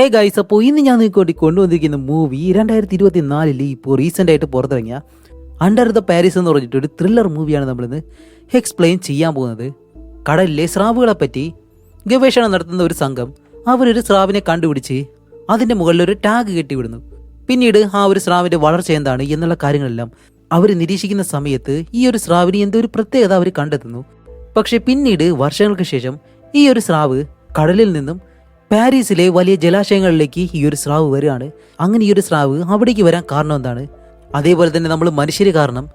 Hey guys, അപ്പോൾ ഇന്ന് ഞാൻ നിങ്ങൾക്ക് കൊണ്ടുവന്നിരിക്കുന്ന മൂവി 2024 ഇപ്പോൾ റീസെൻ്റ് ആയിട്ട് പുറത്തിറങ്ങിയ അണ്ടർ ദ പാരീസ് എന്ന് പറഞ്ഞിട്ട് ഒരു ത്രില്ലർ മൂവിയാണ് നമ്മളിന്ന് എക്സ്പ്ലെയിൻ ചെയ്യാൻ പോകുന്നത്. കടലിലെ സ്രാവുകളെ പറ്റി ഗവേഷണം നടത്തുന്ന ഒരു സംഘം അവരൊരു സ്രാവിനെ കണ്ടുപിടിച്ച് അതിൻ്റെ മുകളിൽ ഒരു ടാഗ് കെട്ടിവിടുന്നു. പിന്നീട് ആ ഒരു സ്രാവിൻ്റെ വളർച്ച എന്താണ് എന്നുള്ള കാര്യങ്ങളെല്ലാം അവർ നിരീക്ഷിക്കുന്ന സമയത്ത് ഈ ഒരു സ്രാവിന് എന്തോ ഒരു പ്രത്യേകത അവർ കണ്ടെത്തുന്നു. പക്ഷെ പിന്നീട് വർഷങ്ങൾക്ക് ശേഷം ഈ ഒരു സ്രാവ് കടലിൽ നിന്നും പാരീസിലെ വലിയ ജലാശയങ്ങളിലേക്ക് ഈ ഒരു സ്രാവ് വരികയാണ്. അങ്ങനെ ഈ ഒരു സ്രാവ് അവിടേക്ക് വരാൻ കാരണം എന്താണ്? അതേപോലെ തന്നെ നമ്മൾ മനുഷ്യർ കാരണം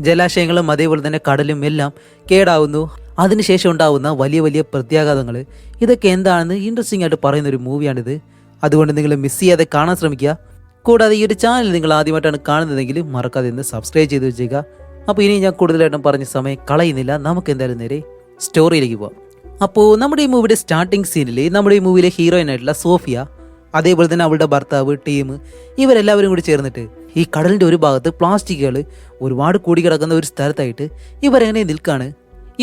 ജലാശയങ്ങളും അതേപോലെ തന്നെ കടലും എല്ലാം കേടാവുന്നു. അതിനുശേഷം ഉണ്ടാവുന്ന വലിയ വലിയ പ്രത്യാഘാതങ്ങൾ, ഇതൊക്കെ എന്താണെന്ന് ഇൻട്രസ്റ്റിംഗ് ആയിട്ട് പറയുന്ന ഒരു മൂവിയാണിത്. അതുകൊണ്ട് നിങ്ങൾ മിസ് ചെയ്യാതെ കാണാൻ ശ്രമിക്കുക. കൂടാതെ ഈ ഒരു ചാനൽ നിങ്ങൾ ആദ്യമായിട്ടാണ് കാണുന്നതെങ്കിൽ മറക്കാതെ ഒന്ന് സബ്സ്ക്രൈബ് ചെയ്ത് വെച്ചേക്കുക. അപ്പോൾ ഇനി ഞാൻ കൂടുതലായിട്ടും പറഞ്ഞ സമയം കളയുന്നില്ല, നമുക്ക് എന്തായാലും നേരെ സ്റ്റോറിയിലേക്ക് പോകാം. അപ്പോൾ നമ്മുടെ ഈ മൂവിയുടെ സ്റ്റാർട്ടിംഗ് സീനിൽ നമ്മുടെ ഈ മൂവിയിലെ ഹീറോയിൻ ആയിട്ടുള്ള സോഫിയ, അതേപോലെ തന്നെ അവളുടെ ഭർത്താവ്, ടീം, ഇവരെല്ലാവരും കൂടി ചേർന്നിട്ട് ഈ കടലിൻ്റെ ഒരു ഭാഗത്ത് പ്ലാസ്റ്റിക്കുകൾ ഒരുപാട് കൂടി കിടക്കുന്ന ഒരു സ്ഥലത്തായിട്ട് ഇവരെങ്ങനെ നിൽക്കുകയാണ്.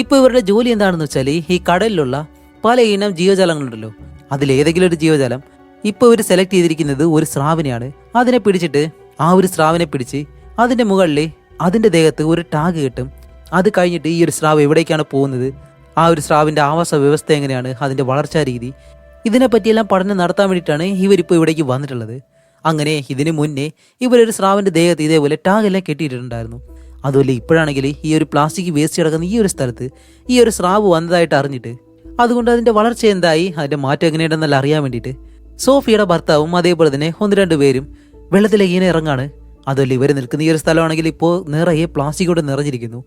ഇപ്പോൾ ഇവരുടെ ജോലി എന്താണെന്ന് വെച്ചാൽ ഈ കടലിലുള്ള പല ഇനം ജീവജാലങ്ങളുണ്ടല്ലോ, അതിലേതെങ്കിലും ഒരു ജീവജാലം ഇപ്പോൾ ഇവർ സെലക്ട് ചെയ്തിരിക്കുന്നത് ഒരു സ്രാവിനെയാണ്. അതിനെ പിടിച്ചിട്ട് ആ ഒരു സ്രാവിനെ പിടിച്ച് അതിൻ്റെ മുകളിൽ അതിൻ്റെ ദേഹത്ത് ഒരു ടാഗ് കിട്ടും. അത് കഴിഞ്ഞിട്ട് ഈ ഒരു സ്രാവ് എവിടേക്കാണ് പോകുന്നത്, ആ ഒരു സ്രാവിൻ്റെ ആവാസ വ്യവസ്ഥ എങ്ങനെയാണ്, അതിൻ്റെ വളർച്ചാ രീതി, ഇതിനെപ്പറ്റിയെല്ലാം പഠനം നടത്താൻ വേണ്ടിയിട്ടാണ് ഇവരിപ്പോൾ ഇവിടേക്ക് വന്നിട്ടുള്ളത്. അങ്ങനെ ഇതിനു മുന്നേ ഇവരൊരു സ്രാവിൻ്റെ ദേഹത്ത് ഇതേപോലെ ടാഗെല്ലാം കെട്ടിയിട്ടുണ്ടായിരുന്നു. അതുപോലെ ഇപ്പോഴാണെങ്കിൽ ഈ ഒരു പ്ലാസ്റ്റിക് വേസ്റ്റ് കിടക്കുന്ന ഈ ഒരു സ്ഥലത്ത് ഈ ഒരു സ്രാവ് വന്നതായിട്ട് അറിഞ്ഞിട്ട് അതുകൊണ്ട് അതിൻ്റെ വളർച്ച എന്തായി, അതിൻ്റെ മാറ്റം എങ്ങനെയുണ്ടെന്നല്ല അറിയാൻ വേണ്ടിയിട്ട് സോഫിയുടെ ഭർത്താവും അതേപോലെ തന്നെ 1-2 പേരും വെള്ളത്തിലേക്ക് ഇങ്ങനെ ഇറങ്ങാണ്. അതുപോലെ ഇവർ നിൽക്കുന്ന ഈ ഒരു സ്ഥലമാണെങ്കിൽ ഇപ്പോൾ നിറയെ പ്ലാസ്റ്റിക് കൊണ്ട് നിറഞ്ഞിരിക്കുന്നു.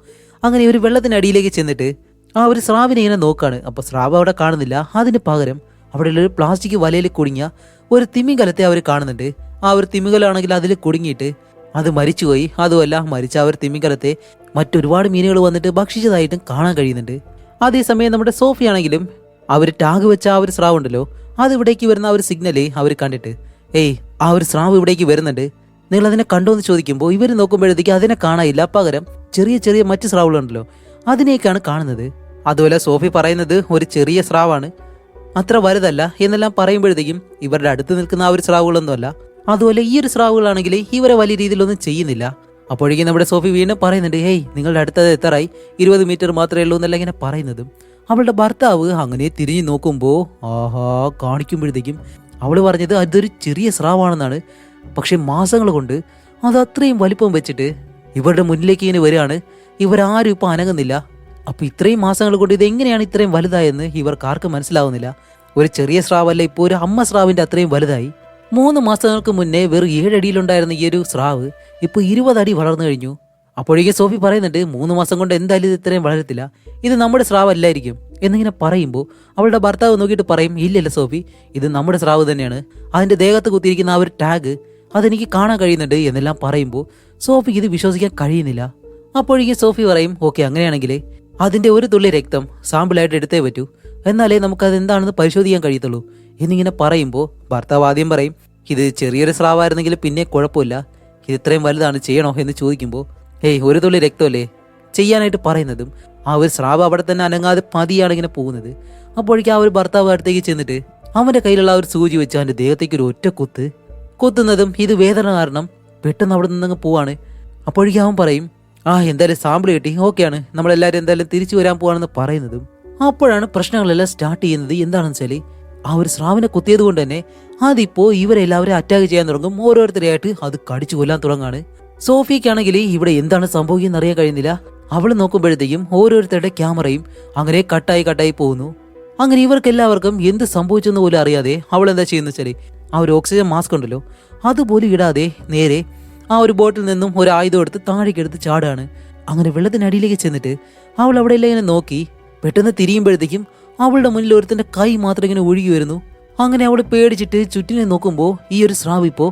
അങ്ങനെ ഇവർ വെള്ളത്തിനടിയിലേക്ക് ചെന്നിട്ട് ആ ഒരു സ്രാവിനെ ഇങ്ങനെ നോക്കാണ്. അപ്പോൾ സ്രാവ് അവിടെ കാണുന്നില്ല. അതിന് പകരം അവിടെയുള്ളൊരു പ്ലാസ്റ്റിക് വലയിൽ കുടുങ്ങിയ ഒരു തിമിംഗലത്തെ അവർ കാണുന്നുണ്ട്. ആ ഒരു തിമിംഗലാണെങ്കിൽ അതിൽ കുടുങ്ങിയിട്ട് അത് മരിച്ചുപോയി. അതുമല്ല, മരിച്ച ആ ഒരു തിമിംഗലത്തെ മറ്റൊരുപാട് മീനുകൾ വന്നിട്ട് ഭക്ഷിച്ചതായിട്ടും കാണാൻ കഴിയുന്നുണ്ട്. അതേസമയം നമ്മുടെ സോഫിയാണെങ്കിലും അവർ ടാഗ് വെച്ച ആ ഒരു സ്രാവ് ഉണ്ടല്ലോ, അത് ഇവിടേക്ക് വരുന്ന ആ ഒരു സിഗ്നല് അവർ കണ്ടിട്ട് ആ ഒരു സ്രാവ് ഇവിടേക്ക് വരുന്നുണ്ട്, നിങ്ങൾ അതിനെ കണ്ടോ എന്ന് ചോദിക്കുമ്പോൾ ഇവർ നോക്കുമ്പോഴത്തേക്ക് അതിനെ കാണാനില്ല. പകരം ചെറിയ ചെറിയ മറ്റ് സ്രാവുകളുണ്ടല്ലോ, അതിനെയൊക്കെയാണ് കാണുന്നത്. അതുപോലെ സോഫി പറയുന്നത് ഒരു ചെറിയ സ്രാവാണ്, അത്ര വലുതല്ല എന്നെല്ലാം പറയുമ്പോഴത്തേക്കും ഇവരുടെ അടുത്ത് നിൽക്കുന്ന ആ ഒരു സ്രാവുകളൊന്നുമല്ല. അതുപോലെ ഈ ഒരു സ്രാവുകളാണെങ്കിൽ ഇവരെ വലിയ രീതിയിലൊന്നും ചെയ്യുന്നില്ല. അപ്പോഴേക്കും നമ്മുടെ സോഫി വീണ്ടും പറയുന്നുണ്ട്, നിങ്ങളുടെ അടുത്തത് എത്രയായി, 20 മീറ്റർ മാത്രമേ ഉള്ളൂ എന്നല്ല ഇങ്ങനെ പറയുന്നതും അവളുടെ ഭർത്താവ് അങ്ങനെ തിരിഞ്ഞു നോക്കുമ്പോൾ കാണിക്കുമ്പോഴത്തേക്കും അവൾ പറഞ്ഞത് അതൊരു ചെറിയ സ്രാവാണെന്നാണ്. പക്ഷെ മാസങ്ങൾ കൊണ്ട് അത് അത്രയും വലിപ്പം വെച്ചിട്ട് ഇവരുടെ മുന്നിലേക്ക് ഇങ്ങനെ വരികയാണ്. ഇവരാരും ഇപ്പോൾ അനങ്ങുന്നില്ല. അപ്പോൾ ഇത്രയും മാസങ്ങൾ കൊണ്ട് ഇതെങ്ങനെയാണ് ഇത്രയും വലുതായെന്ന് ഇവർക്ക് ആർക്കും മനസ്സിലാവുന്നില്ല. ഒരു ചെറിയ സ്രാവല്ല, ഇപ്പോൾ ഒരു അമ്മ സ്രാവിൻ്റെ അത്രയും വലുതായി. 3 മാസങ്ങൾക്ക് മുന്നേ വെറും 7 അടിയിലുണ്ടായിരുന്ന ഈ ഒരു സ്രാവ് ഇപ്പോൾ 20 അടി വളർന്നു കഴിഞ്ഞു. അപ്പോഴേക്കും സോഫി പറയുന്നുണ്ട്, 3 മാസം കൊണ്ട് എന്തായാലും ഇത് ഇത്രയും വളരത്തില്ല, ഇത് നമ്മുടെ സ്രാവ് അല്ലായിരിക്കും എന്നിങ്ങനെ പറയുമ്പോൾ അവളുടെ ഭർത്താവ് നോക്കിയിട്ട് പറയും, ഇല്ലല്ല സോഫി, ഇത് നമ്മുടെ സ്രാവ് തന്നെയാണ്, അതിൻ്റെ ദേഹത്ത് കുത്തിയിരിക്കുന്ന ആ ഒരു ടാഗ് അതെനിക്ക് കാണാൻ കഴിയുന്നുണ്ട് എന്നെല്ലാം പറയുമ്പോൾ സോഫിക്ക് ഇത് വിശ്വസിക്കാൻ കഴിയുന്നില്ല. അപ്പോഴേക്കും സോഫി പറയും, ഓക്കെ, അങ്ങനെയാണെങ്കിൽ അതിൻ്റെ ഒരു തുള്ളി രക്തം സാമ്പിളായിട്ട് എടുത്തേ പറ്റൂ, എന്നാലേ നമുക്കത് എന്താണെന്ന് പരിശോധിക്കാൻ കഴിയത്തുള്ളൂ എന്നിങ്ങനെ പറയുമ്പോൾ ഭർത്താവ് ആദ്യം പറയും, ഇത് ചെറിയൊരു സ്രാവായിരുന്നെങ്കിൽ പിന്നെ കുഴപ്പമില്ല, ഇത് ഇത്രയും വലുതാണ്, ചെയ്യണോ എന്ന് ചോദിക്കുമ്പോൾ ഒരു തുള്ളി രക്തമല്ലേ ചെയ്യാനായിട്ട് പറയുന്നതും ആ ഒരു സ്രാവ് അവിടെ തന്നെ അനങ്ങാതെ പതിയാണ് ഇങ്ങനെ പോകുന്നത്. അപ്പോഴേക്കും ആ ഒരു ഭർത്താവ് അടുത്തേക്ക് ചെന്നിട്ട് അവൻ്റെ കയ്യിലുള്ള ആ ഒരു സൂചി വെച്ച് അവൻ്റെ ദേഹത്തേക്ക് ഒരു ഒറ്റ കുത്തുന്നതും ഇത് വേദന കാരണം പെട്ടെന്ന് അവിടെ നിന്നങ്ങ് പോവാണ്. അപ്പോഴേക്കും അവൻ പറയും, എന്തായാലും സാമ്പിൾ കിട്ടി, ഓക്കെയാണ്, നമ്മളെല്ലാവരും എന്തായാലും തിരിച്ചു വരാൻ പോവാണെന്ന് പറയുന്നതും അപ്പോഴാണ് പ്രശ്നങ്ങളെല്ലാം സ്റ്റാർട്ട് ചെയ്യുന്നത്. എന്താണെന്ന് വെച്ചാൽ ആ ഒരു സ്രാവിനെ കുത്തിയത് കൊണ്ട് തന്നെ അതിപ്പോൾ ഇവരെല്ലാവരും അറ്റാക്ക് ചെയ്യാൻ തുടങ്ങും. ഓരോരുത്തരെയായിട്ട് അത് കടിച്ചു കൊല്ലാൻ തുടങ്ങാണ്. സോഫിക്കാണെങ്കിൽ ഇവിടെ എന്താണ് സംഭവിക്കുന്നത് അറിയാൻ കഴിയുന്നില്ല. അവൾ നോക്കുമ്പോഴത്തേക്കും ഓരോരുത്തരുടെ ക്യാമറയും അങ്ങനെ കട്ടായി പോകുന്നു. അങ്ങനെ ഇവർക്കെല്ലാവർക്കും എന്ത് സംഭവിച്ചെന്ന് പോലും അറിയാതെ അവൾ എന്താ ചെയ്യുന്ന വെച്ചാൽ ആ ഒരു ഓക്സിജൻ മാസ്ക് ഉണ്ടല്ലോ അതുപോലും ഇടാതെ നേരെ ആ ഒരു ബോട്ടിൽ നിന്നും ഒരു ആയുധം എടുത്ത് താഴേക്കെടുത്ത് ചാടാണ്. അങ്ങനെ വെള്ളത്തിനടിയിലേക്ക് ചെന്നിട്ട് അവൾ അവിടെ എല്ലാം ഇങ്ങനെ നോക്കി പെട്ടെന്ന് തിരിയുമ്പോഴത്തേക്കും അവളുടെ മുന്നിൽ ഒരുത്തൻ്റെ കൈ മാത്രം ഇങ്ങനെ ഒഴുകി വരുന്നു. അങ്ങനെ അവൾ പേടിച്ചിട്ട് ചുറ്റിനെ നോക്കുമ്പോൾ ഈ ഒരു സ്രാവ് ഇപ്പോൾ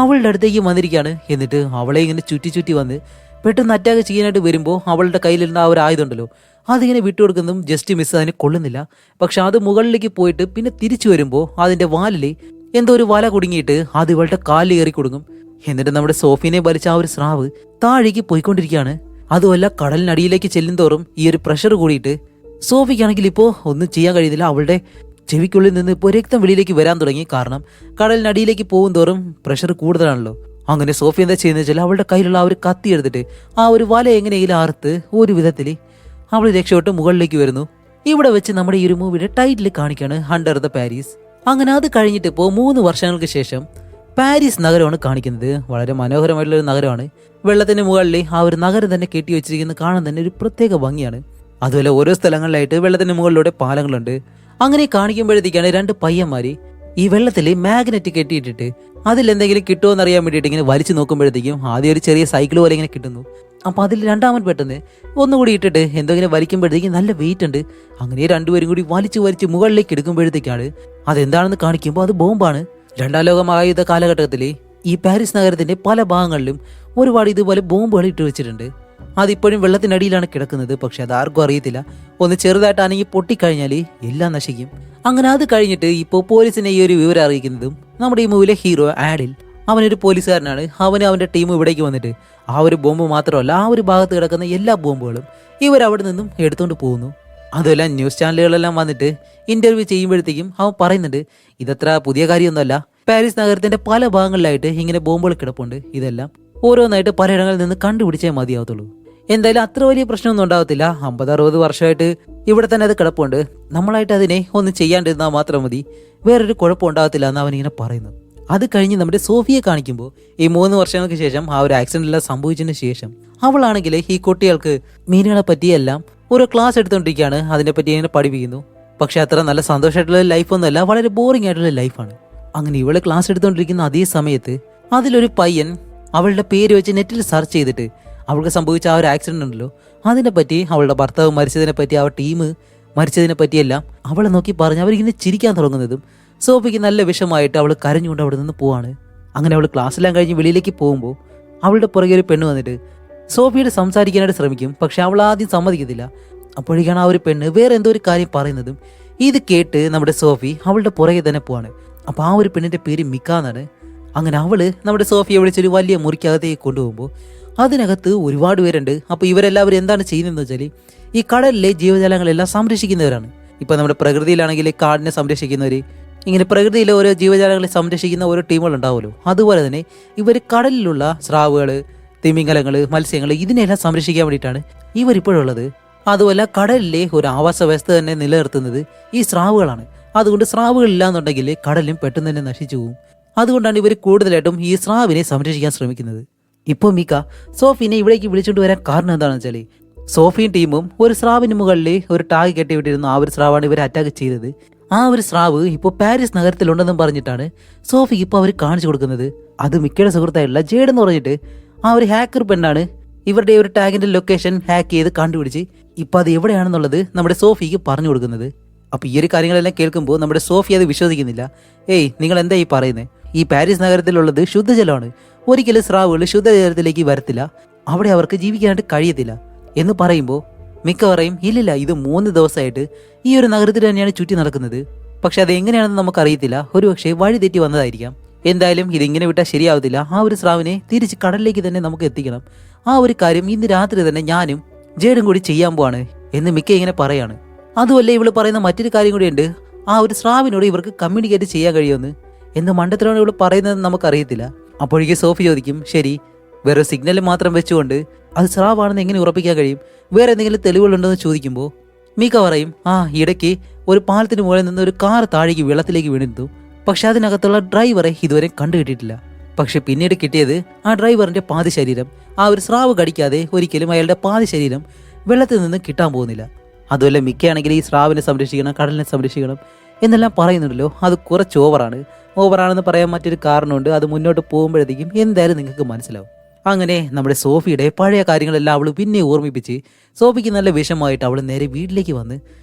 അവളുടെ അടുത്തേക്ക് വന്നിരിക്കുകയാണ്. എന്നിട്ട് അവളെ ഇങ്ങനെ ചുറ്റി വന്ന് പെട്ടെന്ന് അറ്റാക്ക് ചെയ്യാനായിട്ട് വരുമ്പോൾ അവളുടെ കയ്യിലിരുന്ന ആ ഒരു ആയുധം ഉണ്ടല്ലോ അതിങ്ങനെ വിട്ടുകൊടുക്കുന്നതും ജസ്റ്റ് മിസ്, അതിനെ കൊള്ളുന്നില്ല. പക്ഷെ അത് മുകളിലേക്ക് പോയിട്ട് പിന്നെ തിരിച്ചു വരുമ്പോൾ അതിൻ്റെ വാലിൽ എന്തോ ഒരു വല കുടുങ്ങിയിട്ട് അത് ഇവളുടെ കാലിൽ കയറി കൊടുക്കും. എന്നിട്ട് നമ്മുടെ സോഫിനെ വലിച്ച ആ ഒരു സ്രാവ് താഴേക്ക് പോയിക്കൊണ്ടിരിക്കുകയാണ്. അതുമല്ല, കടലിനടിയിലേക്ക് ചെല്ലുന്തോറും ഈ ഒരു പ്രഷർ കൂടിയിട്ട് സോഫിക്കാണെങ്കിൽ ഇപ്പോൾ ഒന്നും ചെയ്യാൻ കഴിയുന്നില്ല. അവളുടെ ചെവിക്കുള്ളിൽ നിന്ന് ഇപ്പോൾ രക്തം വെളിയിലേക്ക് വരാൻ തുടങ്ങി. കാരണം കടലിനടിയിലേക്ക് പോകും തോറും പ്രഷർ കൂടുതലാണല്ലോ. അങ്ങനെ സോഫി എന്താ ചെയ്യുന്നത് വെച്ചാൽ അവളുടെ കയ്യിലുള്ള ആ ഒരു കത്തി എടുത്തിട്ട് ആ ഒരു വല എങ്ങനെയെങ്കിലും ആർത്ത് ഒരു വിധത്തിൽ അവൾ രക്ഷപ്പെട്ട് മുകളിലേക്ക് വരുന്നു. ഇവിടെ വെച്ച് നമ്മുടെ ഈ ഒരു മൂവിയുടെ ടൈറ്റിൽ കാണിക്കാണ് അണ്ടർ ദ പാരീസ്. അങ്ങനെ അത് കഴിഞ്ഞിട്ട് ഇപ്പോൾ 3 വർഷങ്ങൾക്ക് ശേഷം പാരീസ് നഗരമാണ് കാണിക്കുന്നത്. വളരെ മനോഹരമായിട്ടുള്ള ഒരു നഗരമാണ്. വെള്ളത്തിന് മുകളിൽ ആ ഒരു നഗരം തന്നെ കെട്ടി വെച്ചിരിക്കുന്നത് കാണാൻ തന്നെ ഒരു പ്രത്യേക ഭംഗിയാണ്. അതുപോലെ ഓരോ സ്ഥലങ്ങളിലായിട്ട് വെള്ളത്തിന് മുകളിലൂടെ പാലങ്ങളുണ്ട്. അങ്ങനെ കാണിക്കുമ്പോഴത്തേക്കാണ് 2 പയ്യന്മാര് ഈ വെള്ളത്തിൽ മാഗ്നറ്റ് കെട്ടിയിട്ടിട്ട് അതിലെന്തെങ്കിലും കിട്ടുമോ എന്നറിയാൻ വേണ്ടിയിട്ട് ഇങ്ങനെ വലിച്ചു നോക്കുമ്പോഴത്തേക്കും ആദ്യം ഒരു ചെറിയ സൈക്കിൾ പോലെ ഇങ്ങനെ കിട്ടുന്നു. അപ്പോൾ അതിൽ രണ്ടാമൻ പെട്ടെന്ന് ഒന്നുകൂടി ഇട്ടിട്ട് എന്തെങ്കിലും വലിക്കുമ്പോഴത്തേക്കും നല്ല വെയിറ്റ് ഉണ്ട്. അങ്ങനെ രണ്ടുപേരും കൂടി വലിച്ച് മുകളിലേക്ക് എടുക്കുമ്പോഴത്തേക്കാണ് അതെന്താണെന്ന് കാണിക്കുമ്പോൾ അത് ബോംബാണ്. 2ാം ലോക മഹായുദ്ധ കാലഘട്ടത്തിൽ ഈ പാരീസ് നഗരത്തിന്റെ പല ഭാഗങ്ങളിലും ഒരുപാട് ഇതുപോലെ ബോംബുകൾ ഇട്ട് വെച്ചിട്ടുണ്ട്. അതിപ്പോഴും വെള്ളത്തിനടിയിലാണ് കിടക്കുന്നത്. പക്ഷെ അത് ആർക്കും അറിയത്തില്ല. ഒന്ന് ചെറുതായിട്ട് അനങ്ങി പൊട്ടിക്കഴിഞ്ഞാൽ എല്ലാം നശിക്കും. അങ്ങനെ അത് കഴിഞ്ഞിട്ട് ഇപ്പോൾ പോലീസിനെ ഈ ഒരു വിവരം അറിയിക്കുന്നതും നമ്മുടെ ഈ മൂവിലെ ഹീറോ ആഡിൽ. അവനൊരു പോലീസുകാരനാണ്. അവന്റെ ടീം ഇവിടേക്ക് വന്നിട്ട് ആ ഒരു ബോംബ് മാത്രമല്ല ആ ഒരു ഭാഗത്ത് കിടക്കുന്ന എല്ലാ ബോംബുകളും ഇവരവിടെ നിന്നും എടുത്തുകൊണ്ട് പോകുന്നു. അതുമല്ല ന്യൂസ് ചാനലുകളെല്ലാം വന്നിട്ട് ഇന്റർവ്യൂ ചെയ്യുമ്പോഴത്തേക്കും അവൻ പറയുന്നുണ്ട് ഇതത്ര പുതിയ കാര്യമൊന്നുമല്ല. പാരീസ് നഗരത്തിന്റെ പല ഭാഗങ്ങളിലായിട്ട് ഇങ്ങനെ ബോംബുകൾ കിടപ്പുണ്ട്. ഇതെല്ലാം ഓരോന്നായിട്ട് പലയിടങ്ങളിൽ നിന്ന് കണ്ടുപിടിച്ചേ മതിയാവത്തുള്ളൂ. എന്തായാലും അത്ര വലിയ പ്രശ്നമൊന്നും ഉണ്ടാവത്തില്ല. 50-60 വർഷമായിട്ട് ഇവിടെ തന്നെ അത് കിടപ്പുണ്ട്. നമ്മളായിട്ട് അതിനെ ഒന്നും ചെയ്യാണ്ടിരുന്നാൽ മാത്രം മതി. വേറൊരു കുഴപ്പം ഉണ്ടാകത്തില്ല എന്ന് അവനിങ്ങനെ പറയുന്നു. അത് കഴിഞ്ഞ് നമ്മുടെ സോഫിയെ കാണിക്കുമ്പോൾ ഈ 3 വർഷങ്ങൾക്ക് ശേഷം ആ ഒരു ആക്സിഡന്റ് എല്ലാം സംഭവിച്ചതിന് ശേഷം അവളാണെങ്കിൽ ഈ കുട്ടികൾക്ക് മീനുകളെ പറ്റിയെല്ലാം ഓരോ ക്ലാസ് എടുത്തുകൊണ്ടിരിക്കുകയാണ്. അതിനെപ്പറ്റി ഇങ്ങനെ പഠിപ്പിക്കുന്നു. പക്ഷെ അത്ര നല്ല സന്തോഷമായിട്ടുള്ള ലൈഫൊന്നുമല്ല, വളരെ ബോറിംഗ് ആയിട്ടുള്ള ലൈഫാണ്. അങ്ങനെ ഇവള് ക്ലാസ് എടുത്തുകൊണ്ടിരിക്കുന്ന അതേ സമയത്ത് അതിലൊരു പയ്യൻ അവളുടെ പേര് വെച്ച് നെറ്റിൽ സെർച്ച് ചെയ്തിട്ട് അവൾക്ക് സംഭവിച്ച ആ ഒരു ആക്സിഡന്റ് ഉണ്ടല്ലോ അതിനെ പറ്റി, അവളുടെ ഭർത്താവ് മരിച്ചതിനെ പറ്റി, ആ ടീം മരിച്ചതിനെ പറ്റിയെല്ലാം അവളെ നോക്കി പറഞ്ഞ് അവരിങ്ങനെ ചിരിക്കാൻ തുടങ്ങുന്നതും സോഫിക്ക് നല്ല വിഷമായിട്ട് അവൾ കരഞ്ഞുകൊണ്ട് അവിടെ നിന്ന് പോവാണ്. അങ്ങനെ അവൾ ക്ലാസ്സെല്ലാം കഴിഞ്ഞ് വെളിയിലേക്ക് പോകുമ്പോൾ അവളുടെ പുറകെ ഒരു പെണ്ണ് വന്നിട്ട് സോഫിയോട് സംസാരിക്കാനായിട്ട് ശ്രമിക്കും. പക്ഷെ അവൾ ആദ്യം സമ്മതിക്കത്തില്ല. അപ്പോഴേക്കാണ് ആ ഒരു പെണ്ണ് വേറെ എന്തോ ഒരു കാര്യം പറയുന്നതും ഇത് കേട്ട് നമ്മുടെ സോഫി അവളുടെ പുറകെ തന്നെ പോവാണ്. അപ്പോൾ ആ ഒരു പെണ്ണിന്റെ പേര് മിക്ക എന്നാണ്. അങ്ങനെ അവള് നമ്മുടെ സോഫിയെ വിളിച്ചൊരു വലിയ മുറിക്കകത്തേക്ക് കൊണ്ടുപോകുമ്പോൾ അതിനകത്ത് ഒരുപാട് പേരുണ്ട്. അപ്പോൾ ഇവരെല്ലാവരും എന്താണ് ചെയ്യുന്നതെന്ന് വെച്ചാൽ ഈ കടലിലെ ജീവജാലങ്ങളെല്ലാം സംരക്ഷിക്കുന്നവരാണ്. ഇപ്പം നമ്മുടെ പ്രകൃതിയിലാണെങ്കിൽ കാടിനെ സംരക്ഷിക്കുന്നവർ, ഇങ്ങനെ പ്രകൃതിയിലെ ഓരോ ജീവജാലങ്ങളെ സംരക്ഷിക്കുന്ന ഓരോ ടീമുകൾ ഉണ്ടാവുമല്ലോ. അതുപോലെ തന്നെ ഇവർ കടലിലുള്ള സ്രാവുകൾ, തിമിംഗലങ്ങൾ, മത്സ്യങ്ങൾ ഇതിനെല്ലാം സംരക്ഷിക്കാൻ വേണ്ടിയിട്ടാണ് ഇവരിപ്പോഴുള്ളത്. അതുപോലെ കടലിലെ ഒരു ആവാസ വ്യവസ്ഥ തന്നെ നിലനിർത്തുന്നത് ഈ സ്രാവുകളാണ്. അതുകൊണ്ട് സ്രാവുകളില്ല എന്നുണ്ടെങ്കിൽ കടലും പെട്ടെന്ന് തന്നെ നശിച്ചു പോകും. അതുകൊണ്ടാണ് ഇവർ കൂടുതലായിട്ടും ഈ സ്രാവിനെ സംരക്ഷിക്കാൻ ശ്രമിക്കുന്നത്. ഇപ്പോൾ മിക്ക സോഫിനെ ഇവിടേക്ക് വിളിച്ചുകൊണ്ട് വരാൻ കാരണം എന്താണെന്ന് വെച്ചാൽ സോഫിയും ടീമും ഒരു സ്രാവിന് മുകളിൽ ഒരു ടാഗ് കെട്ടിവിട്ടിരുന്നു. ആ ഒരു സ്രാവാണ് ഇവരെ അറ്റാക്ക് ചെയ്തത്. ആ ഒരു സ്രാവ് ഇപ്പോൾ പാരീസ് നഗരത്തിലുണ്ടെന്നും പറഞ്ഞിട്ടാണ് സോഫിക്ക് ഇപ്പോൾ അവർ കാണിച്ചു കൊടുക്കുന്നത്. അത് മിക്കയുടെ സുഹൃത്തായിട്ടുള്ള ജേഡ് എന്ന് പറഞ്ഞിട്ട് ആ ഒരു ഹാക്കർ പെണ്ണാണ് ഇവരുടെ ഒരു ടാഗിന്റെ ലൊക്കേഷൻ ഹാക്ക് ചെയ്ത് കണ്ടുപിടിച്ച് ഇപ്പം അത് എവിടെയാണെന്നുള്ളത് നമ്മുടെ സോഫിക്ക് പറഞ്ഞു കൊടുക്കുന്നത്. അപ്പോൾ ഈ ഒരു കാര്യങ്ങളെല്ലാം കേൾക്കുമ്പോൾ നമ്മുടെ സോഫി അത് വിശ്വസിക്കുന്നില്ല. നിങ്ങൾ എന്താ ഈ പറയുന്നത്? ഈ പാരീസ് നഗരത്തിലുള്ളത് ശുദ്ധജലമാണ്. ഒരിക്കലും സ്രാവുകൾ ശുദ്ധജലത്തിലേക്ക് വരത്തില്ല. അവിടെ അവർക്ക് ജീവിക്കാനായിട്ട് കഴിയത്തില്ല എന്ന് പറയുമ്പോൾ മിക്ക പറയും ഇല്ലില്ല, ഇത് 3 ദിവസമായിട്ട് ഈ ഒരു നഗരത്തിൽ തന്നെയാണ് ചുറ്റി നടക്കുന്നത്. പക്ഷെ അത് എങ്ങനെയാണെന്ന് നമുക്കറിയത്തില്ല. ഒരുപക്ഷെ വഴി തെറ്റി വന്നതായിരിക്കാം. എന്തായാലും ഇതിങ്ങനെ വിട്ടാൽ ശരിയാവത്തില്ല. ആ ഒരു സ്രാവിനെ തിരിച്ച് കടലിലേക്ക് തന്നെ നമുക്ക് എത്തിക്കണം. ആ ഒരു കാര്യം ഇന്ന് രാത്രി തന്നെ ഞാനും ജേഡും കൂടി ചെയ്യാൻ പോവാണ് എന്ന് മിക്ക ഇങ്ങനെ പറയാണ്. അതുമല്ല ഇവള് പറയുന്ന മറ്റൊരു കാര്യം കൂടിയുണ്ട്. ആ ഒരു സ്രാവിനോട് ഇവർക്ക് കമ്മ്യൂണിക്കേറ്റ് ചെയ്യാൻ കഴിയുമെന്ന്. എന്ത് മണ്ടത്തിലാണ് ഇവള് പറയുന്നതെന്ന് നമുക്കറിയത്തില്ല. അപ്പോഴേക്കും സോഫി ചോദിക്കും, ശരി, വേറെ സിഗ്നൽ മാത്രം വെച്ചുകൊണ്ട് അത് സ്രാവാണെന്ന് എങ്ങനെ ഉറപ്പിക്കാൻ കഴിയും? വേറെ എന്തെങ്കിലും തെളിവുകളുണ്ടെന്ന് ചോദിക്കുമ്പോൾ മീക്ക പറയും, ഇടയ്ക്ക് ഒരു പാലത്തിന് മുകളിൽ നിന്ന് ഒരു കാർ താഴേക്ക് വെള്ളത്തിലേക്ക് വീണിരുന്നു. പക്ഷെ അതിനകത്തുള്ള ഡ്രൈവറെ ഇതുവരെ കണ്ടുകിട്ടിയിട്ടില്ല. പക്ഷെ പിന്നീട് കിട്ടിയത് ആ ഡ്രൈവറിന്റെ പാതി ശരീരം. ആ ഒരു സ്രാവ് കടിക്കാതെ ഒരിക്കലും അയാളുടെ പാതി ശരീരം വെള്ളത്തിൽ നിന്ന് കിട്ടാൻ പോകുന്നില്ല. അതുമല്ല മിക്കയാണെങ്കിൽ ഈ സ്രാവിനെ സംരക്ഷിക്കണം, കടലിനെ സംരക്ഷിക്കണം എന്നെല്ലാം പറയുന്നുണ്ടല്ലോ. അത് കുറച്ച് ഓവറാണെന്ന് പറയാൻ മറ്റൊരു കാരണമുണ്ട്. അത് മുന്നോട്ട് പോകുമ്പോഴത്തേക്കും എന്തായാലും നിങ്ങൾക്ക് മനസ്സിലാവും. അങ്ങനെ നമ്മുടെ സോഫിയുടെ പഴയ കാര്യങ്ങളെല്ലാം അവൾ പിന്നെ ഓർമ്മിപ്പിച്ച് സോഫിക്ക് നല്ല വിഷമമായിട്ട് അവൾ നേരെ വീട്ടിലേക്ക് വന്ന്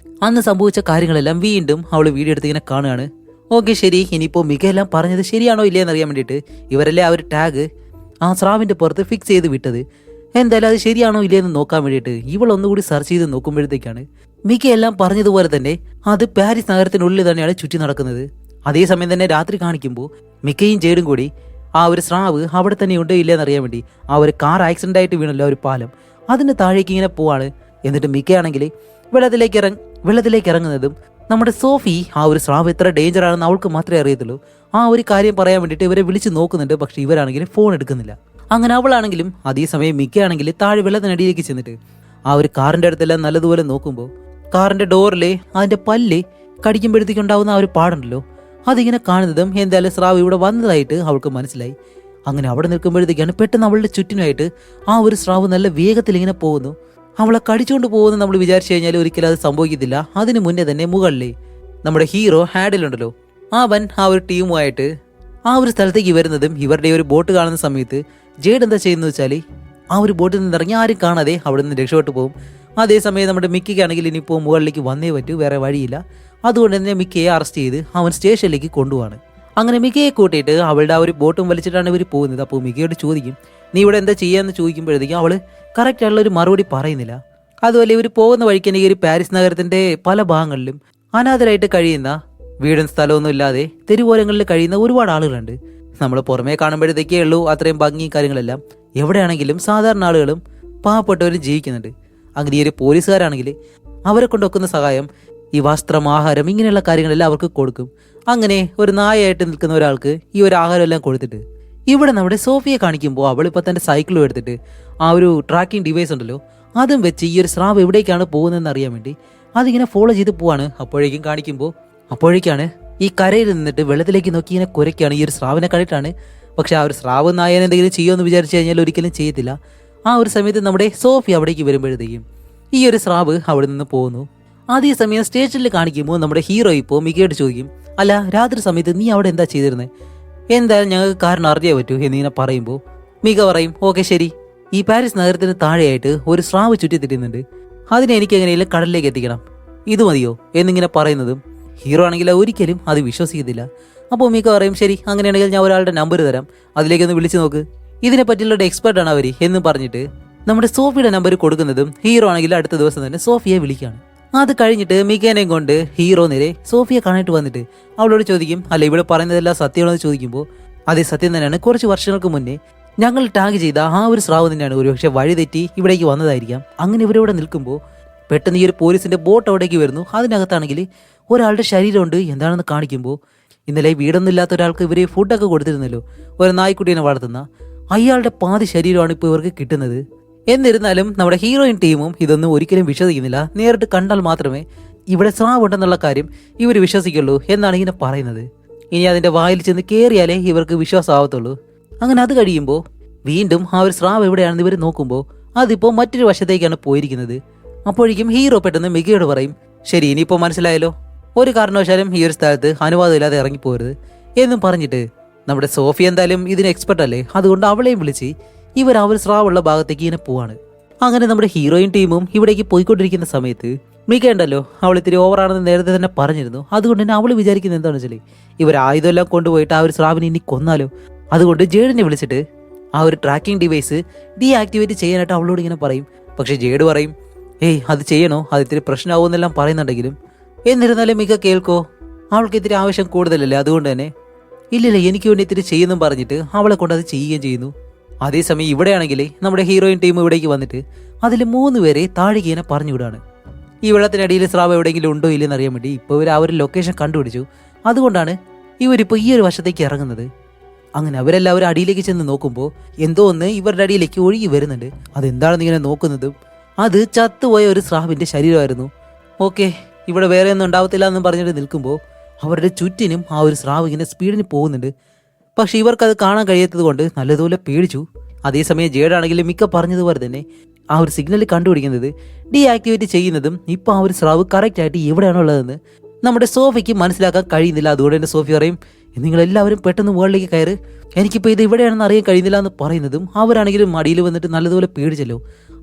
അന്ന് സംഭവിച്ച കാര്യങ്ങളെല്ലാം വീണ്ടും അവൾ വീഡിയോ എടുത്ത് ഇങ്ങനെ കാണുകയാണ്. ഓക്കെ, ശരി, ഇനിയിപ്പോൾ മികയെല്ലാം പറഞ്ഞത് ശരിയാണോ ഇല്ലയെന്ന് അറിയാൻ വേണ്ടിയിട്ട് ഇവരല്ലേ ആ ഒരു ടാഗ് ആ സ്രാവിൻ്റെ പുറത്ത് ഫിക്സ് ചെയ്ത് വിട്ടത്. എന്തായാലും അത് ശരിയാണോ ഇല്ലയെന്ന് നോക്കാൻ വേണ്ടിയിട്ട് ഇവൾ ഒന്നുകൂടി സെർച്ച് ചെയ്ത് നോക്കുമ്പോഴത്തേക്കാണ് മികയെല്ലാം പറഞ്ഞതുപോലെ തന്നെ അത് പാരീസ് നഗരത്തിനുള്ളിൽ തന്നെയാണ് ചുറ്റി നടക്കുന്നത്. അതേസമയം തന്നെ രാത്രി കാണിക്കുമ്പോൾ മിക്കയും ജേഡും കൂടി ആ ഒരു സ്രാവ് അവിടെ തന്നെ ഉണ്ടോ ഇല്ലയെന്ന് അറിയാൻ വേണ്ടി ആ ഒരു കാർ ആക്സിഡന്റ് ആയിട്ട് വീണല്ലോ ഒരു പാലം, അതിന് താഴേക്ക് ഇങ്ങനെ പോവാണ്. എന്നിട്ട് മിക്കയാണെങ്കിൽ വെള്ളത്തിലേക്ക് ഇറങ്ങുന്നതും നമ്മുടെ സോഫി ആ ഒരു സ്രാവ് എത്ര ഡേഞ്ചർ ആണെന്ന് അവൾക്ക് മാത്രമേ അറിയത്തുള്ളൂ. ആ ഒരു കാര്യം പറയാൻ വേണ്ടിയിട്ട് ഇവരെ വിളിച്ച് നോക്കുന്നുണ്ട്. പക്ഷെ ഇവരാണെങ്കിൽ ഫോൺ എടുക്കുന്നില്ല. അങ്ങനെ അവളാണെങ്കിലും അതേസമയം മിക്കയാണെങ്കിൽ താഴെ വെള്ളത്തിനടിയിലേക്ക് ചെന്നിട്ട് ആ ഒരു കാറിന്റെ അടുത്തെല്ലാം നല്ലതുപോലെ നോക്കുമ്പോൾ കാറിന്റെ ഡോറിലെ അതിന്റെ പല്ല് കടിക്കുമ്പോഴത്തേക്കുണ്ടാവുന്ന ആ ഒരു പാടുണ്ടല്ലോ, അതിങ്ങനെ കാണുന്നതും എന്തായാലും സ്രാവ് ഇവിടെ വന്നതായിട്ട് അവൾക്ക് മനസ്സിലായി. അങ്ങനെ അവിടെ നിൽക്കുമ്പോഴത്തേക്കാണ് പെട്ടെന്ന് അവളുടെ ചുറ്റിനുമായിട്ട് ആ ഒരു സ്രാവ് നല്ല വേഗത്തിൽ ഇങ്ങനെ പോകുന്നു. അവളെ കടിച്ചുകൊണ്ട് പോകുന്നു നമ്മൾ വിചാരിച്ചു കഴിഞ്ഞാൽ ഒരിക്കലും അത് സംഭവിക്കത്തില്ല. അതിനു മുന്നേ തന്നെ മുകളിലെ നമ്മുടെ ഹീറോ ഹാഡിലുണ്ടല്ലോ, അവൻ ആ ഒരു ടീമുമായിട്ട് ആ ഒരു സ്ഥലത്തേക്ക് വരുന്നതും ഇവരുടെ ഒരു ബോട്ട് കാണുന്ന സമയത്ത് ജേഡ് എന്താ ചെയ്യുന്നത് വെച്ചാൽ ആ ഒരു ബോട്ടിൽ നിന്ന് ഇറങ്ങി ആരും കാണാതെ അവിടെ നിന്ന് രക്ഷപ്പെട്ടു പോകും. അതേസമയം നമ്മുടെ മിക്കിക്കാണെങ്കിൽ ഇനിയിപ്പോൾ മുകളിലേക്ക് വന്നേ പറ്റൂ, വേറെ വഴിയില്ല. അതുകൊണ്ട് തന്നെ മിക്കയെ അറസ്റ്റ് ചെയ്ത് അവൻ സ്റ്റേഷനിലേക്ക് കൊണ്ടുപോവാണ്. അങ്ങനെ മിക്കയെ കൂട്ടിയിട്ട് അവളുടെ ആ ഒരു ബോട്ടും വലിച്ചിട്ടാണ് ഇവർ പോകുന്നത്. അപ്പോൾ മിക്കയോട് ചോദിക്കും, നീ ഇവിടെ എന്താ ചെയ്യാന്ന് ചോദിക്കുമ്പോഴത്തേക്കും അവള് കറക്റ്റ് ആയിട്ടുള്ള ഒരു മറുപടി പറയുന്നില്ല. അതുപോലെ ഇവർ പോകുന്ന വഴിക്ക് തന്നെ ഈ ഒരു പാരീസ് നഗരത്തിന്റെ പല ഭാഗങ്ങളിലും അനാഥരായിട്ട് കഴിയുന്ന വീടും സ്ഥലമൊന്നും ഇല്ലാതെ തെരുവോരങ്ങളിൽ കഴിയുന്ന ഒരുപാട് ആളുകളുണ്ട്. നമ്മൾ പുറമേ കാണുമ്പോഴത്തേക്കേ ഉള്ളൂ അത്രയും ഭംഗി കാര്യങ്ങളെല്ലാം. എവിടെയാണെങ്കിലും സാധാരണ ആളുകളും പാവപ്പെട്ടവരും ജീവിക്കുന്നുണ്ട്. അങ്ങനെ ഈ ഒരു പോലീസുകാരാണെങ്കിൽ അവരെ കൊണ്ടുവെക്കുന്ന സഹായം ഈ വസ്ത്രം, ആഹാരം, ഇങ്ങനെയുള്ള കാര്യങ്ങളെല്ലാം അവർക്ക് കൊടുക്കും. അങ്ങനെ ഒരു നായയായിട്ട് നിൽക്കുന്ന ഒരാൾക്ക് ഈ ഒരു ആഹാരം എല്ലാം കൊടുത്തിട്ട് ഇവിടെ നമ്മുടെ സോഫിയെ കാണിക്കുമ്പോൾ അവളിപ്പോൾ തൻ്റെ സൈക്കിളും എടുത്തിട്ട് ആ ഒരു ട്രാക്കിംഗ് ഡിവൈസ് ഉണ്ടല്ലോ അതും വെച്ച് ഈ ഒരു സ്രാവ് എവിടേക്കാണ് പോകുന്നതെന്ന് അറിയാൻ വേണ്ടി അതിങ്ങനെ ഫോളോ ചെയ്ത് പോവാണ്. അപ്പോഴേക്കാണ് ഈ കരയിൽ നിന്നിട്ട് വെള്ളത്തിലേക്ക് നോക്കി ഇങ്ങനെ കുരയ്ക്കാണ്. ഈ ഒരു സ്രാവിനെ കണ്ടിട്ടാണ്. പക്ഷെ ആ ഒരു സ്രാവ് നായൻ എന്തെങ്കിലും ചെയ്യുമെന്ന് വിചാരിച്ചു കഴിഞ്ഞാൽ ഒരിക്കലും ചെയ്യത്തില്ല. ആ ഒരു സമയത്ത് നമ്മുടെ സോഫി അവിടേക്ക് വരുമ്പോഴത്തേക്കും ഈ ഒരു സ്രാവ് അവിടെ നിന്ന് പോകുന്നു. അതേസമയം സ്റ്റേഷനിൽ കാണിക്കുമ്പോൾ നമ്മുടെ ഹീറോ ഇപ്പോൾ മികയായിട്ട് ചോദിക്കും, അല്ല രാത്രി സമയത്ത് നീ അവിടെ എന്താ ചെയ്തിരുന്നത്? എന്തായാലും ഞങ്ങൾക്ക് കാരണം അറിഞ്ഞേ പറ്റൂ എന്നിങ്ങനെ പറയുമ്പോൾ മിക പറയും, ഓക്കെ ശരി, ഈ പാരീസ് നഗരത്തിന് താഴെയായിട്ട് ഒരു സ്രാവ് ചുറ്റിത്തിട്ടുന്നുണ്ട്, അതിനെ എനിക്ക് എങ്ങനെയെങ്കിലും കടലിലേക്ക് എത്തിക്കണം, ഇത് മതിയോ എന്നിങ്ങനെ പറയുന്നതും ഹീറോ ആണെങ്കിൽ ഒരിക്കലും അത് വിശ്വസിക്കുന്നില്ല. അപ്പോൾ മിക പറയും, ശരി അങ്ങനെയാണെങ്കിൽ ഞാൻ ഒരാളുടെ നമ്പർ തരാം, അതിലേക്കൊന്ന് വിളിച്ചു നോക്ക്, ഇതിനെ പറ്റിയുള്ള എക്സ്പെർട്ടാണ് അവർ എന്ന് പറഞ്ഞിട്ട് നമ്മുടെ സോഫിയുടെ നമ്പർ കൊടുക്കുന്നതും ഹീറോ ആണെങ്കിൽ അടുത്ത ദിവസം തന്നെ സോഫിയെ വിളിക്കുകയാണ്. അത് കഴിഞ്ഞിട്ട് മികേനെയും കൊണ്ട് ഹീറോ നേരെ സോഫിയെ കാണാനായിട്ട് വന്നിട്ട് അവളോട് ചോദിക്കും, അല്ല ഇവിടെ പറയുന്നതെല്ലാം സത്യമാണോ എന്ന് ചോദിക്കുമ്പോൾ അതേ സത്യം തന്നെയാണ്, കുറച്ച് വർഷങ്ങൾക്ക് മുന്നേ ഞങ്ങൾ ടാഗ് ചെയ്ത ആ ഒരു സ്രാവ് തന്നെയാണ് ഒരുപക്ഷെ വഴി തെറ്റി ഇവിടേക്ക് വന്നതായിരിക്കാം. അങ്ങനെ ഇവരിവിടെ നിൽക്കുമ്പോൾ പെട്ടെന്ന് ഈ ഒരു പോലീസിന്റെ ബോട്ട് അവിടേക്ക് വരുന്നു. അതിനകത്താണെങ്കിൽ ഒരാളുടെ ശരീരമുണ്ട്. എന്താണെന്ന് കാണിക്കുമ്പോൾ ഇന്നലെ വീടൊന്നും ഇല്ലാത്ത ഒരാൾക്ക് ഇവർ ഫുഡൊക്കെ കൊടുത്തിരുന്നല്ലോ, ഒരു നായ്ക്കുട്ടീനെ വളർത്തുന്ന അയാളുടെ പാതി ശരീരമാണ് ഇപ്പോൾ ഇവർക്ക് കിട്ടുന്നത്. എന്നിരുന്നാലും നമ്മുടെ ഹീറോയിൻ ടീമും ഇതൊന്നും ഒരിക്കലും വിശ്വസിക്കുന്നില്ല. നേരിട്ട് കണ്ടാൽ മാത്രമേ ഇവിടെ സ്രാവ് ഉണ്ടെന്നുള്ള കാര്യം ഇവർ വിശ്വസിക്കുള്ളൂ എന്നാണ് ഇങ്ങനെ പറയുന്നത്. ഇനി അതിന്റെ വായിൽ ചെന്ന് കയറിയാലേ ഇവർക്ക് വിശ്വാസമാവത്തുള്ളൂ. അങ്ങനെ അത് കഴിയുമ്പോൾ വീണ്ടും ആ ഒരു സ്രാവ് എവിടെയാണെന്ന് ഇവർ നോക്കുമ്പോൾ അതിപ്പോൾ മറ്റൊരു വശത്തേക്കാണ് പോയിരിക്കുന്നത്. അപ്പോഴേക്കും ഹീറോ പെട്ടെന്ന് മികയോട് പറയും, ശരി ഇനിയിപ്പോൾ മനസ്സിലായല്ലോ, ഒരു കാരണവശാലും ഈ ഒരു സ്ഥലത്ത് അനുവാദമില്ലാതെ ഇറങ്ങിപ്പോരുത് എന്നും പറഞ്ഞിട്ട് നമ്മുടെ സോഫി എന്തായാലും ഇതിന് എക്സ്പെർട്ട് അല്ലേ, അതുകൊണ്ട് അവളെയും വിളിച്ച് ഇവർ ആ ഒരു സ്രാവുള്ള ഭാഗത്തേക്ക് ഇങ്ങനെ പോവാണ്. അങ്ങനെ നമ്മുടെ ഹീറോയിൻ ടീമും ഇവിടേക്ക് പോയിക്കൊണ്ടിരിക്കുന്ന സമയത്ത് മിക ഉണ്ടല്ലോ, അവൾ ഇത്തിരി ഓവറാണെന്ന് നേരത്തെ തന്നെ പറഞ്ഞിരുന്നു. അതുകൊണ്ട് തന്നെ അവൾ വിചാരിക്കുന്നത് എന്താണെന്ന് വെച്ചാൽ ഇവർ ആയുധമെല്ലാം കൊണ്ടുപോയിട്ട് ആ ഒരു സ്രാവിനെ ഇനി കൊന്നാലോ. അതുകൊണ്ട് ജേഡിനെ വിളിച്ചിട്ട് ആ ഒരു ട്രാക്കിംഗ് ഡിവൈസ് ഡീആക്ടിവേറ്റ് ചെയ്യാനായിട്ട് അവളോട് ഇങ്ങനെ പറയും. പക്ഷെ ജേഡ് പറയും, ഏയ് അത് ചെയ്യണോ, അത് ഇത്തിരി പ്രശ്നമാവുമെന്നെല്ലാം പറയുന്നുണ്ടെങ്കിലും എന്നിരുന്നാലും മിക കേൾക്കോ, അവൾക്ക് ഇത്തിരി ആവശ്യം കൂടുതലല്ലേ, അതുകൊണ്ട് തന്നെ ഇല്ലില്ല എനിക്ക് വേണ്ടി ഇത്തിരി ചെയ്യുന്നു പറഞ്ഞിട്ട് അവളെ കൊണ്ട് അത് ചെയ്യുകയും ചെയ്യുന്നു. അതേസമയം ഇവിടെയാണെങ്കിൽ നമ്മുടെ ഹീറോയിൻ ടീം ഇവിടേക്ക് വന്നിട്ട് അതിൽ 3 പേരെ താഴേക്ക് ഇങ്ങനെ പറഞ്ഞു വിടാണ്. ഈ വെള്ളത്തിനടിയിൽ സ്രാവ് എവിടെയെങ്കിലും ഉണ്ടോ ഇല്ലെന്ന് അറിയാൻ വേണ്ടി ഇപ്പോൾ ഇവർ ആ ഒരു ലൊക്കേഷൻ കണ്ടുപിടിച്ചു. അതുകൊണ്ടാണ് ഇവരിപ്പോൾ ഈ ഒരു വശത്തേക്ക് ഇറങ്ങുന്നത്. അങ്ങനെ അവരെല്ലാവരും അടിയിലേക്ക് ചെന്ന് നോക്കുമ്പോൾ എന്തോ ഒന്ന് ഇവരുടെ അടിയിലേക്ക് ഒഴുകി വരുന്നുണ്ട്. അതെന്താണെന്ന് ഇങ്ങനെ നോക്കുന്നതും അത് ചത്തുപോയ ഒരു സ്രാവിന്റെ ശരീരമായിരുന്നു. ഓക്കെ ഇവിടെ വേറെ ഒന്നും ഉണ്ടാവത്തില്ല എന്ന് പറഞ്ഞിട്ട് നിൽക്കുമ്പോൾ അവരുടെ ചുറ്റിനും ആ ഒരു സ്രാവ് ഇങ്ങനെ സ്പീഡിന് പോകുന്നുണ്ട്. പക്ഷെ ഇവർക്കത് കാണാൻ കഴിയാത്തത് കൊണ്ട് നല്ലതുപോലെ പേടിച്ചു. അതേസമയം ജേഡാണെങ്കിലും മിക്ക പറഞ്ഞതുപോലെ തന്നെ ആ ഒരു സിഗ്നൽ കണ്ടുപിടിക്കുന്നത് ഡീആക്ടിവേറ്റ് ചെയ്യുന്നതും ഇപ്പം ആ ഒരു സ്രാവ് കറക്റ്റായിട്ട് എവിടെയാണോ ഉള്ളതെന്ന് നമ്മുടെ സോഫിക്ക് മനസ്സിലാക്കാൻ കഴിയുന്നില്ല. അതുകൊണ്ട് തന്നെ സോഫി പറയും, നിങ്ങളെല്ലാവരും പെട്ടെന്ന് മുകളിലേക്ക് കയറ്, എനിക്കിപ്പോൾ ഇത് ഇവിടെയാണെന്ന് അറിയാൻ കഴിയുന്നില്ല എന്ന് പറയുന്നതും അവരാണെങ്കിലും മടിയിൽ വന്നിട്ട് നല്ലതുപോലെ പേടിച്ചല്ലോ.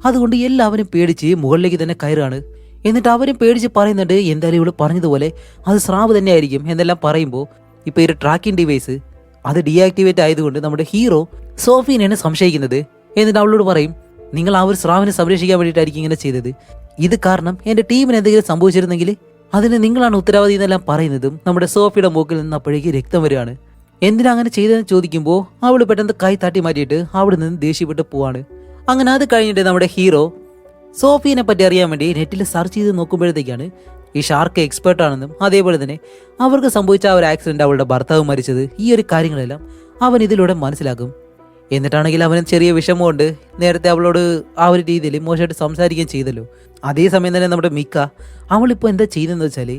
അതുകൊണ്ട് എല്ലാവരും പേടിച്ച് മുകളിലേക്ക് തന്നെ കയറാണ്. എന്നിട്ട് അവരും പേടിച്ച് പറയുന്നുണ്ട്, എന്തായാലും ഇവള് പറഞ്ഞതുപോലെ അത് സ്രാവ് തന്നെ ആയിരിക്കും എന്നെല്ലാം പറയുമ്പോൾ ഇപ്പോൾ ഈ ഒരു ട്രാക്കിംഗ് ഡിവൈസ് അത് ഡീആക്ടിവേറ്റ് ആയതുകൊണ്ട് നമ്മുടെ ഹീറോ സോഫീനെയാണ് സംശയിക്കുന്നത്. എന്നിട്ട് അവളോട് പറയും, നിങ്ങൾ ആ ഒരു സ്രാവിനെ സംരക്ഷിക്കാൻ വേണ്ടിയിട്ടായിരിക്കും ഇങ്ങനെ ചെയ്തത്, ഇത് കാരണം എൻ്റെ ടീമിന് എന്തെങ്കിലും സംഭവിച്ചിരുന്നെങ്കിൽ അതിന് നിങ്ങളാണ് ഉത്തരവാദി എന്നെല്ലാം പറയുന്നതും നമ്മുടെ സോഫിയുടെ മൂക്കിൽ നിന്ന് അപ്പോഴേക്ക് രക്തം വരികയാണ്. എന്തിനാ അങ്ങനെ ചെയ്തതെന്ന് ചോദിക്കുമ്പോൾ അവൾ പെട്ടെന്ന് കൈ തട്ടി മാറ്റിയിട്ട് അവിടെ നിന്ന് ദേഷ്യപ്പെട്ട് പോവാണ്. അങ്ങനെ അത് കഴിഞ്ഞിട്ട് നമ്മുടെ ഹീറോ സോഫീനെ പറ്റി അറിയാൻ വേണ്ടി നെറ്റിൽ സെർച്ച് ചെയ്ത് നോക്കുമ്പോഴത്തേക്കാണ് ഈ ഷാർക്ക് എക്സ്പേർട്ട് ആണെന്നും അതേപോലെ തന്നെ അവർക്ക് സംഭവിച്ച ആ ഒരു ആക്സിഡന്റ് അവളുടെ ഭർത്താവ് മരിച്ചത് ഈ ഒരു കാര്യങ്ങളെല്ലാം അവൻ ഇതിലൂടെ മനസ്സിലാക്കും. എന്നിട്ടാണെങ്കിൽ അവനും ചെറിയ വിഷമമുണ്ട്. നേരത്തെ അവളോട് ആ ഒരു രീതിയിൽ മോശമായിട്ട് സംസാരിക്കുകയും ചെയ്തല്ലോ. അതേസമയം തന്നെ നമ്മുടെ മിക്ക അവളിപ്പോൾ എന്താ ചെയ്യുന്നതെന്ന് വെച്ചാൽ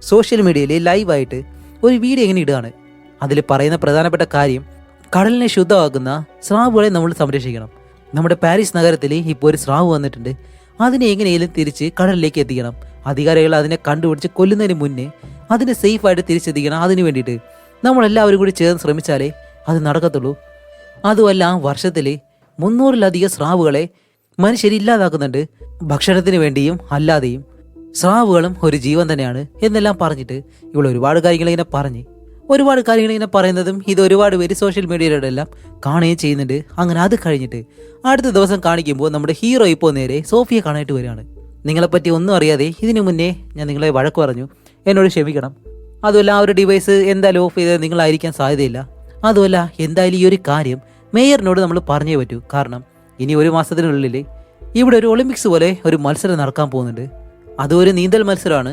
സോഷ്യൽ മീഡിയയിൽ ലൈവായിട്ട് ഒരു വീഡിയോ എങ്ങനെ ഇടുകയാണ്. അതിൽ പറയുന്ന പ്രധാനപ്പെട്ട കാര്യം കടലിനെ ശുദ്ധമാക്കുന്ന സ്രാവുകളെ നമ്മൾ സംരക്ഷിക്കണം. നമ്മുടെ പാരീസ് നഗരത്തിൽ ഇപ്പോൾ ഒരു സ്രാവ് വന്നിട്ടുണ്ട്, അതിനെ എങ്ങനെയെങ്കിലും തിരിച്ച് കടലിലേക്ക് എത്തിക്കണം. അധികാരികൾ അതിനെ കണ്ടുപിടിച്ച് കൊല്ലുന്നതിന് മുന്നേ അതിനെ സേഫായിട്ട് തിരിച്ചെത്തിക്കണം. അതിന് വേണ്ടിയിട്ട് നമ്മളെല്ലാവരും കൂടി ചേർന്ന് ശ്രമിച്ചാലേ അത് നടക്കത്തുള്ളൂ. അതുമല്ല വർഷത്തിൽ 300-ലധികം സ്രാവുകളെ മനുഷ്യരില്ലാതാക്കുന്നുണ്ട്, ഭക്ഷണത്തിന് വേണ്ടിയും അല്ലാതെയും. സ്രാവുകളും ഒരു ജീവൻ തന്നെയാണ് എന്നെല്ലാം പറഞ്ഞിട്ട് ഇവിടെ ഒരുപാട് കാര്യങ്ങളിങ്ങനെ പറയുന്നതും ഇത് ഒരുപാട് പേര് സോഷ്യൽ മീഡിയയിലൂടെ എല്ലാം കാണുകയും ചെയ്യുന്നുണ്ട്. അങ്ങനെ അത് കഴിഞ്ഞിട്ട് അടുത്ത ദിവസം കാണിക്കുമ്പോൾ നമ്മുടെ ഹീറോ ഇപ്പോൾ നേരെ സോഫിയെ കാണാനായിട്ട് വരികയാണ്. നിങ്ങളെപ്പറ്റി ഒന്നും അറിയാതെ ഇതിനു മുന്നേ ഞാൻ നിങ്ങളെ വഴക്ക് പറഞ്ഞു, എന്നോട് ക്ഷമിക്കണം. അതുമല്ല ആ ഒരു ഡിവൈസ് എന്തായാലും ഓഫ് ചെയ്തത് നിങ്ങളായിരിക്കാൻ സാധ്യതയില്ല. അതുമല്ല എന്തായാലും ഈ ഒരു കാര്യം മേയറിനോട് നമ്മൾ പറഞ്ഞേ പറ്റൂ. കാരണം ഇനി 1 മാസത്തിനുള്ളിൽ ഇവിടെ ഒരു ഒളിമ്പിക്സ് പോലെ ഒരു മത്സരം നടക്കാൻ പോകുന്നുണ്ട്. അതും ഒരു നീന്തൽ മത്സരമാണ്.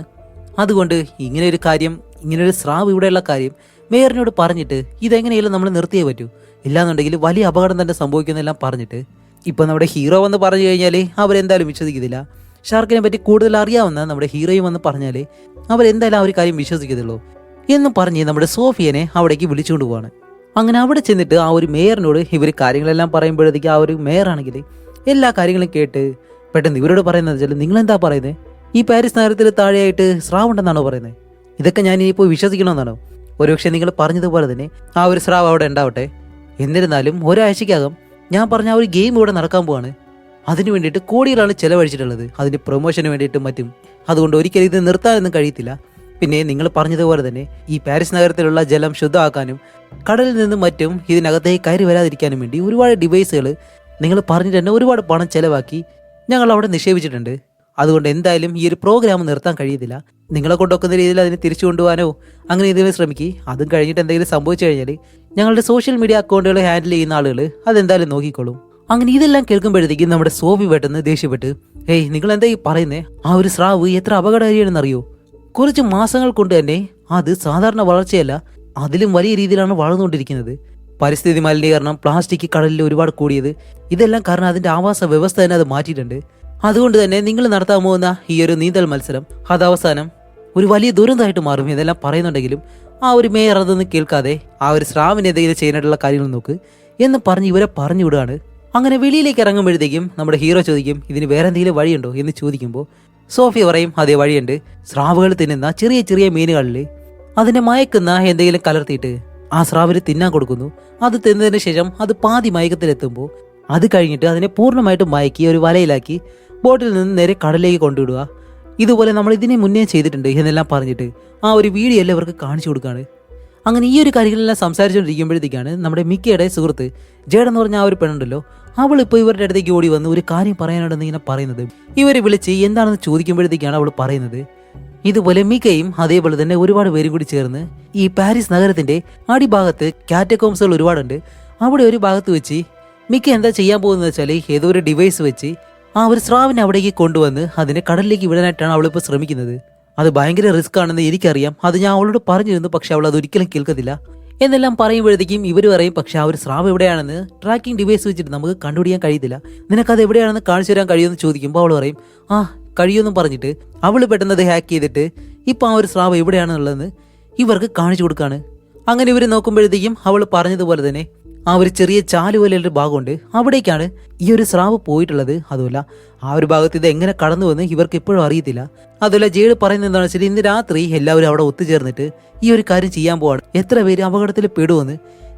അതുകൊണ്ട് ഇങ്ങനൊരു സ്രാവ് ഇവിടെയുള്ള കാര്യം മേയറിനോട് പറഞ്ഞിട്ട് ഇതെങ്ങനെയെങ്കിലും നമ്മൾ നിർത്തിയേ പറ്റൂ. ഇല്ലാന്നുണ്ടെങ്കിൽ വലിയ അപകടം തന്നെ സംഭവിക്കുന്നെല്ലാം പറഞ്ഞിട്ട് ഇപ്പം നമ്മുടെ ഹീറോ വന്ന് പറഞ്ഞു കഴിഞ്ഞാൽ അവരെന്തായാലും വിശ്വസിക്കത്തില്ല. ഷാർക്കിനെ പറ്റി കൂടുതൽ അറിയാവുന്ന നമ്മുടെ ഹീറോയും വന്ന് പറഞ്ഞാൽ അവരെന്തായാലും ആ ഒരു കാര്യം വിശ്വസിക്കത്തുള്ളൂ എന്നും പറഞ്ഞ് നമ്മുടെ സോഫിയനെ അവിടേക്ക് വിളിച്ചുകൊണ്ട് പോവാണ്. അങ്ങനെ അവിടെ ചെന്നിട്ട് ആ ഒരു മേയറിനോട് ഇവർ കാര്യങ്ങളെല്ലാം പറയുമ്പോഴത്തേക്ക് ആ ഒരു മേയറാണെങ്കിൽ എല്ലാ കാര്യങ്ങളും കേട്ട് പെട്ടെന്ന് ഇവരോട് പറയുന്നത് വെച്ചാൽ നിങ്ങളെന്താ പറയുന്നത്, ഈ പാരീസ് നഗരത്തിൽ താഴെയായിട്ട് സ്രാവുണ്ടെന്നാണോ പറയുന്നത്? ഇതൊക്കെ ഞാൻ ഇനിയിപ്പോൾ വിശ്വസിക്കണമെന്നാണോ? ഒരുപക്ഷെ നിങ്ങൾ പറഞ്ഞതുപോലെ തന്നെ ആ ഒരു സ്രാവ് അവിടെ ഉണ്ടാവട്ടെ. എന്നിരുന്നാലും ഒരാഴ്ചക്കകം ഞാൻ പറഞ്ഞ ആ ഒരു ഗെയിം ഇവിടെ നടക്കാൻ പോവാണ്. അതിന് വേണ്ടിയിട്ട് കോടികളാണ് ചിലവഴിച്ചിട്ടുള്ളത്, അതിൻ്റെ പ്രൊമോഷന് വേണ്ടിയിട്ടും മറ്റും. അതുകൊണ്ട് ഒരിക്കലും ഇത് നിർത്താനൊന്നും കഴിയത്തില്ല. പിന്നെ നിങ്ങൾ പറഞ്ഞതുപോലെ തന്നെ ഈ പാരീസ് നഗരത്തിലുള്ള ജലം ശുദ്ധമാക്കാനും കടലിൽ നിന്നും മറ്റും ഇതിനകത്തേക്ക് കയറി വരാതിരിക്കാനും വേണ്ടി ഒരുപാട് ഡിവൈസുകൾ നിങ്ങൾ പറഞ്ഞിട്ട് തന്നെ ഒരുപാട് പണം ചിലവാക്കി ഞങ്ങൾ അവിടെ നിക്ഷേപിച്ചിട്ടുണ്ട്. അതുകൊണ്ട് എന്തായാലും ഈ ഒരു പ്രോഗ്രാം നിർത്താൻ കഴിയത്തില്ല. നിങ്ങളെ കൊണ്ടൊക്കുന്ന രീതിയിൽ അതിനെ തിരിച്ചു കൊണ്ടുപോകാനോ അങ്ങനെ ഇതിനെ ശ്രമിക്കുക. അതും കഴിഞ്ഞിട്ട് എന്തെങ്കിലും സംഭവിച്ചു കഴിഞ്ഞാൽ ഞങ്ങളുടെ സോഷ്യൽ മീഡിയ അക്കൗണ്ടുകൾ ഹാൻഡിൽ ചെയ്യുന്ന ആളുകൾ അതെന്തായാലും നോക്കിക്കോളും. അങ്ങനെ ഇതെല്ലാം കേൾക്കുമ്പോഴത്തേക്കും നമ്മുടെ സോഫി പെട്ടെന്ന് ദേഷ്യപ്പെട്ട്, നിങ്ങൾ എന്താ ഈ പറയുന്നേ? ആ ഒരു സ്രാവ് എത്ര അപകടകാരിയാണെന്നറിയോ? കുറച്ച് മാസങ്ങൾ കൊണ്ട് തന്നെ അത് സാധാരണ വളർച്ചയല്ല, അതിലും വലിയ രീതിയിലാണ് വളർന്നുകൊണ്ടിരിക്കുന്നത്. പരിസ്ഥിതി മലിനീകരണം, പ്ലാസ്റ്റിക് കടലിൽ ഒരുപാട് കൂടിയത്, ഇതെല്ലാം കാരണം അതിന്റെ ആവാസ വ്യവസ്ഥ തന്നെ അത് മാറ്റിയിട്ടുണ്ട്. അതുകൊണ്ട് തന്നെ നിങ്ങൾ നടത്താൻ പോകുന്ന ഈ ഒരു നീന്തൽ മത്സരം അത് അവസാനം ഒരു വലിയ ദുരന്തമായിട്ട് മാറും ഇതെല്ലാം പറയുന്നുണ്ടെങ്കിലും ആ ഒരു മേയർ അതൊന്നും കേൾക്കാതെ ആ ഒരു സ്രാവിന് എന്തെങ്കിലും ചെയ്യാനായിട്ടുള്ള കാര്യങ്ങൾ നോക്ക് എന്ന് പറഞ്ഞ് ഇവരെ പറഞ്ഞു വിടുകയാണ്. അങ്ങനെ വെളിയിലേക്ക് ഇറങ്ങുമ്പോഴത്തേക്കും നമ്മുടെ ഹീറോ ചോദിക്കും, ഇതിന് വേറെ എന്തെങ്കിലും വഴിയുണ്ടോ എന്ന് ചോദിക്കുമ്പോൾ സോഫിയ പറയും, അതേ വഴിയുണ്ട്. സ്രാവുകൾ തിന്നുന്ന ചെറിയ ചെറിയ മീനുകളിൽ അതിനെ മയക്കുന്ന എന്തെങ്കിലും കലർത്തിയിട്ട് ആ സ്രാവിന് തിന്നാൻ കൊടുക്കുന്നു. അത് തിന്നതിന് ശേഷം അത് പാതി മയക്കത്തിലെത്തുമ്പോൾ അത് കഴിഞ്ഞിട്ട് അതിനെ പൂർണ്ണമായിട്ട് മയക്കി ഒരു വലയിലാക്കി ബോട്ടിൽ നിന്ന് നേരെ കടലിലേക്ക് കൊണ്ടുവിടുക. ഇതുപോലെ നമ്മൾ ഇതിനെ മുന്നേ ചെയ്തിട്ടുണ്ട് എന്നെല്ലാം പറഞ്ഞിട്ട് ആ ഒരു വീഡിയോ എല്ലാവർക്ക് കാണിച്ചു കൊടുക്കുകയാണ്. അങ്ങനെ ഈ ഒരു കാര്യങ്ങളെല്ലാം സംസാരിച്ചുകൊണ്ടിരിക്കുമ്പോഴത്തേക്കാണ് നമ്മുടെ മിക്കയുടെ സുഹൃത്ത് ജേഡ് എന്ന് പറഞ്ഞ ആ ഒരു പെണ്ണുണ്ടല്ലോ, അവളിപ്പോൾ ഇവരുടെ അടുത്തേക്ക് ഓടി വന്ന് ഒരു കാര്യം പറയാനുണ്ടെന്ന് ഇങ്ങനെ പറയുന്നത്. ഇവരെ വിളിച്ച് എന്താണെന്ന് ചോദിക്കുമ്പോഴത്തേക്കാണ് അവൾ പറയുന്നത്, ഇതുപോലെ മിക്കയും അതേപോലെ തന്നെ ഒരുപാട് പേരും കൂടി ചേർന്ന് ഈ പാരീസ് നഗരത്തിന്റെ അടിഭാഗത്ത് കാറ്റക്കോംസുകൾ ഒരുപാടുണ്ട്, അവിടെ ഒരു ഭാഗത്ത് വെച്ച് മിക്ക എന്താ ചെയ്യാൻ പോകുന്നത് വെച്ചാൽ ഏതോ ഒരു ഡിവൈസ് വെച്ച് ആ ഒരു സ്രാവിനെ അവിടേക്ക് കൊണ്ടുവന്ന് അതിനെ കടലിലേക്ക് വിടാനായിട്ടാണ് അവളിപ്പോൾ ശ്രമിക്കുന്നത്. അത് ഭയങ്കര റിസ്ക് ആണെന്ന് എനിക്കറിയാം, അത് ഞാൻ അവളോട് പറഞ്ഞിരുന്നു, പക്ഷെ അവൾ അതൊരിക്കലും കേൾക്കത്തില്ല എന്നെല്ലാം പറയുമ്പോഴത്തേക്കും ഇവർ പറയും, പക്ഷെ ആ ഒരു സ്രാവ് എവിടെയാണെന്ന് ട്രാക്കിംഗ് ഡിവൈസ് വെച്ചിട്ട് നമുക്ക് കണ്ടുപിടിക്കാൻ കഴിയത്തില്ല, നിനക്കത് എവിടെയാണെന്ന് കാണിച്ചു തരാൻ കഴിയുമെന്ന് ചോദിക്കുമ്പോൾ അവൾ പറയും കഴിയുമെന്നും പറഞ്ഞിട്ട് അവൾ പെട്ടെന്ന് അത് ഹാക്ക് ചെയ്തിട്ട് ഇപ്പം ആ ഒരു സ്രാവ് എവിടെയാണെന്നുള്ളതെന്ന് ഇവർക്ക് കാണിച്ചു കൊടുക്കുകയാണ്. അങ്ങനെ ഇവർ നോക്കുമ്പോഴത്തേക്കും അവൾ പറഞ്ഞതുപോലെ തന്നെ ആ ഒരു ചെറിയ ചാല് പോലെയുള്ളൊരു ഭാഗമുണ്ട്, അവിടേക്കാണ് ഈ ഒരു സ്രാവ് പോയിട്ടുള്ളത്. അതുമല്ല ആ ഒരു ഭാഗത്ത് ഇത് എങ്ങനെ കടന്നുവെന്ന് ഇവർക്ക് ഇപ്പോഴും അറിയത്തില്ല. അതുമല്ല ജേഡ് പറയുന്നത് എന്താണെന്ന് വെച്ചാൽ ഇന്ന് രാത്രി എല്ലാവരും അവിടെ ഒത്തുചേർന്നിട്ട് ഈ ഒരു കാര്യം ചെയ്യാൻ പോവാണ്, എത്ര പേര് അപകടത്തിൽ പെടുമെന്ന്